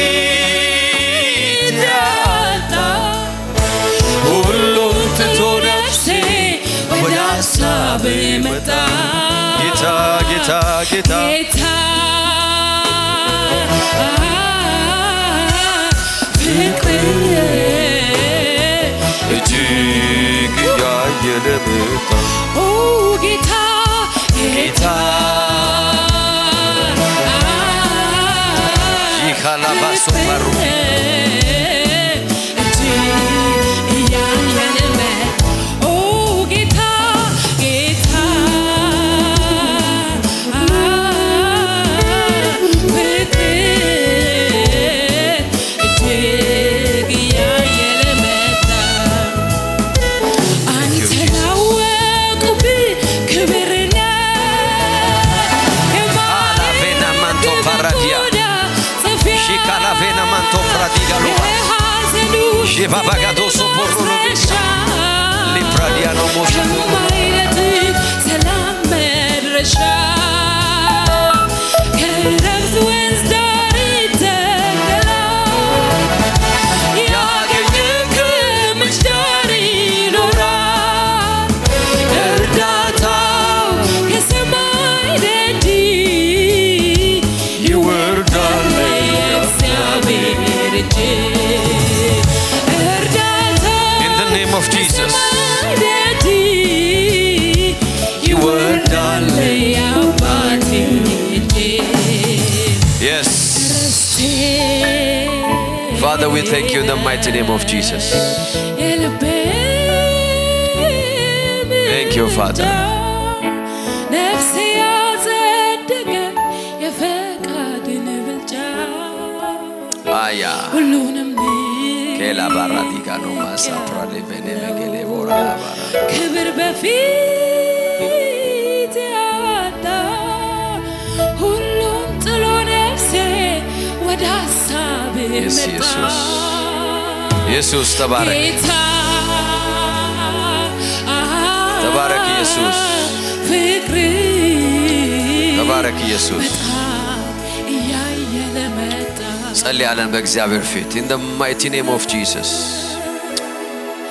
ሁሉም ትቶ ነፍሴ ወደ ሐሳብ መጣ ጌታ ፍቅር እጅግ ያየለ መጣ ጌታ ይካላባሶ ባሩ Babagado soporro lipradiano motion ሰላም መድረሻ ከዕረፍት ወንዝ ዳር ይተከላል ያገኘ ከምንጭ ዳር ይኖራል እርዳታው ከሰማይ ደጅ ይወርዳል የእግዚአብሔር እጅ of Jesus Yes Father we thank you in the mighty name of Jesus Thank you Father Aya Kela baradiga no masa prale bene megele bora bara ክብር በፊት ያጣ ሁሉም ጥሎ ነፍሴ ወደ ሐሳብ መጣ ኢየሱስ ተባረክ ተባረክ ኢየሱስ ፍቅር ተባረክ ኢየሱስ እንጸልያለን በእግዚአብሔር ፊት in the mighty name of Jesus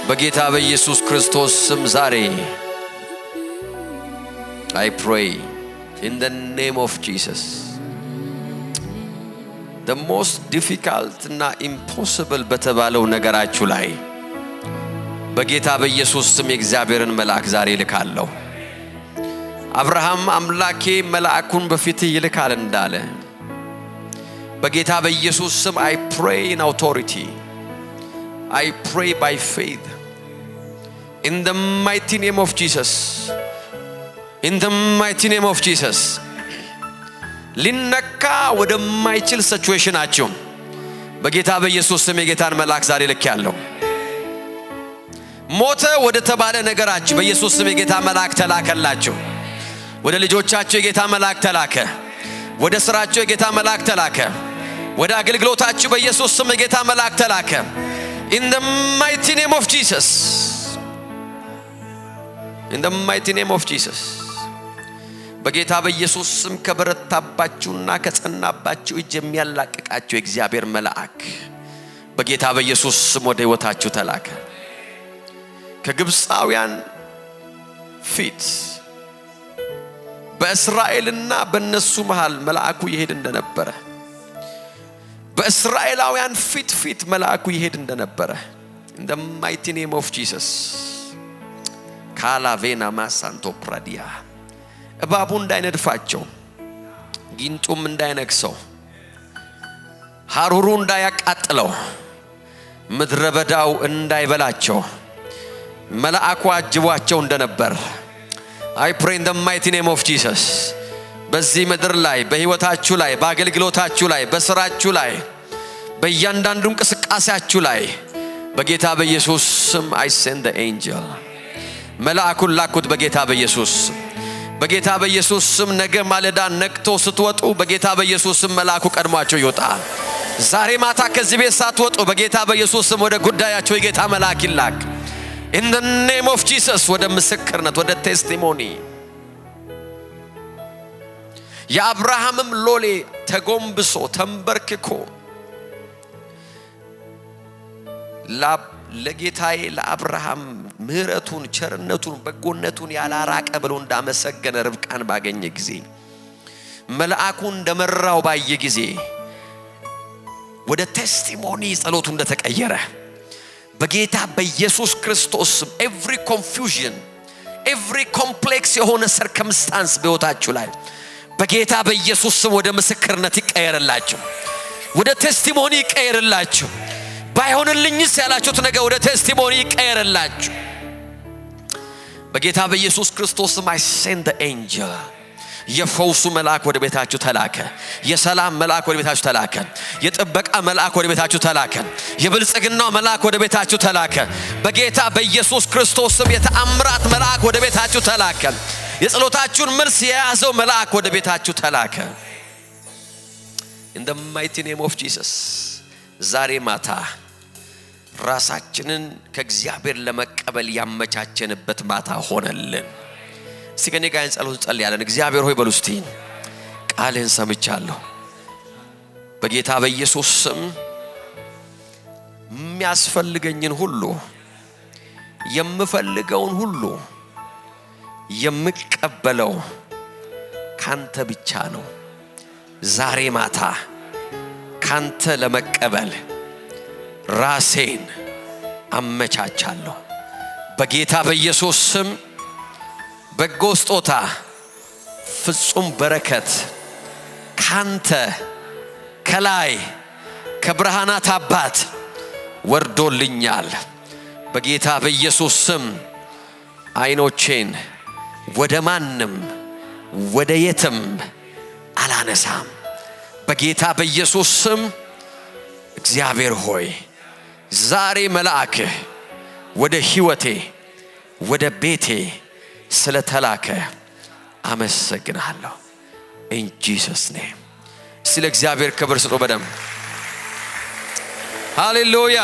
በጌታ በኢየሱስ ክርስቶስ ስም ዛሬ I pray in the name of Jesus the most difficult እና impossible በተባለው ነገራችሁ ላይ በጌታ በኢየሱስ ስም የእግዚአብሔርን መልአክ ዛሬ ልካለሁ አብርሃም አምላኬ መልአኩን በፊት ይልካል እንዳለ በጌታ በኢየሱስ ስም I pray in authority I pray by faith in the mighty name of Jesus in the mighty name of Jesus ሊነካ ወደማይችል ሲቹዌሽናችሁ በጌታ በኢየሱስ ስም የጌታን መልአክ ዛሬ ልኬያለሁ ሞተ ወደ ተባለ ነገራችሁ በኢየሱስ ስም የጌታ መልአክ ተላከላችሁ ወደ ልጆቻችሁ የጌታ መልአክ ተላከ ወደ ስራችሁ የጌታ መልአክ ተላከ ወደ አገልግሎታችሁ በኢየሱስ ስም የጌታ መልአክ ተላከ in the mighty name of Jesus in the mighty name of Jesus በጌታ በኢየሱስ ስም ከበረታባችሁና ከጸናባችሁ እጅ የሚያላቅቃችሁ የእግዚአብሔር መልአክ በጌታ በኢየሱስ ስም ወደ ህይወታችሁ ተላከ ከግብፃውያን ፊት በእስራኤልና በእነሱ መሃል መልአኩ ይሄድ እንደነበረ በእስራኤላውያን ፊት መልአኩ ይሄድ እንደነበረ in the mighty name of Jesus ካላቬና ማሳንቶ ፕራዲያ እባቡ እንዳይነድፋቸው ጊንጡም እንዳይነክሰው ሐሩሩ እንዳያቃጥለው ምድረ በዳው እንዳይበላቸው መልአኩ አጅቧቸው እንደነበር I pray in the mighty name of Jesus በዚህ ምድር ላይ በህይወታችሁ ላይ በአገልግሎታችሁ ላይ በስራችሁ ላይ በእያንዳንዱ እንቅስቃሴያችሁ ላይ በጌታ በኢየሱስ ስም I send the angel መልአኩን ላኩት በጌታ በኢየሱስ በጌታ በኢየሱስ ስም ነገ ማለዳ ነቅቶ ስትወጡ በጌታ በኢየሱስ ስም መልአኩ ቀድሟቸው ይወጣ ዛሬ ማታ ከዚህ ቤት ሳትወጡ በጌታ በኢየሱስ ስም ወደ ጉዳያችሁ የጌታ መልአክ ይላክ in the name of Jesus ወደ ምስክርነት ወደ ቴስቲሞኒ የአብርሃምም ሎሌ ተጎንብሶ ተንበርክኮ ለጌታዬ ለአብርሃም ምህረቱን ቸርነቱን በጎነቱን ያላራቀ ብሎ እንዳመሰገነ ርብቃን ባገኘ ጊዜ መልአኩን እንደመራው ባየ ጊዜ ወደ ቴስቲሞኒ ጸሎቱ እንደተቀየረ በጌታ በኢየሱስ ክርስቶስ every confusion every complex የሆነ circumstance በህይወታችሁ ላይ በጌታ በኢየሱስ ስም ወደ ምስክርነት ይቀየርላችሁ ወደ ቴስቲሞኒ ይቀየርላችሁ ባይሆንልኝስ ያላችሁት ነገር ወደ ቴስቲሞኒ ይቀየርላችሁ በጌታ በኢየሱስ ክርስቶስ ስም I send the angel የፈውሱ መልአክ ወደ ቤታችሁ ተላከ የሰላም መልአክ ወደ ቤታችሁ ተላከ የጥበቃ መልአክ ወደ ቤታችሁ ተላከ የብልጽግናው መልአክ ወደ ቤታችሁ ተላከ በጌታ በኢየሱስ ክርስቶስ ስም የተአምራት መልአክ ወደ ቤታችሁ ተላከ የጸሎታችሁን መልስ የያዘው መልአክ ወደ ቤታችሁ ተላከ in the mighty name of Jesus ዛሬ ማታ ራሳችንን ከእግዚአብሔር ለመቀበል ያመቻቸንበት ማታ ሆነልን ሲገኔ ጋር ጸሎት ጸልያለን እግዚአብሔር ሆይ በሉስቲ ቃልን ሰምቻለሁ በጌታ በኢየሱስ ስም የሚያስፈልገኝን ሁሉ የምፈልገውን ሁሉ የምቀበለው ካንተ ብቻ ነው ዛሬ ማታ ካንተ ለመቀበል ራሴን አመቻቻለሁ በጌታ በኢየሱስ ስም በጎ ስጦታ ፍጹም በረከት ካንተ ከላይ ከብርሃናት አባት ወርዶልኛል በጌታ በኢየሱስ ስም አይኖቼን ወደ ማንም ወደ የትም አላነሳም በጌታ በኢየሱስ ስም እግዚአብሔር ሆይ ዛሬ መልአክህ ወደ ህይወቴ ወደ ቤቴ ስለተላከ አመሰግናለሁ in Jesus name ስለ እግዚአብሔር ክብር ስጡ በደም ሃሌሉያ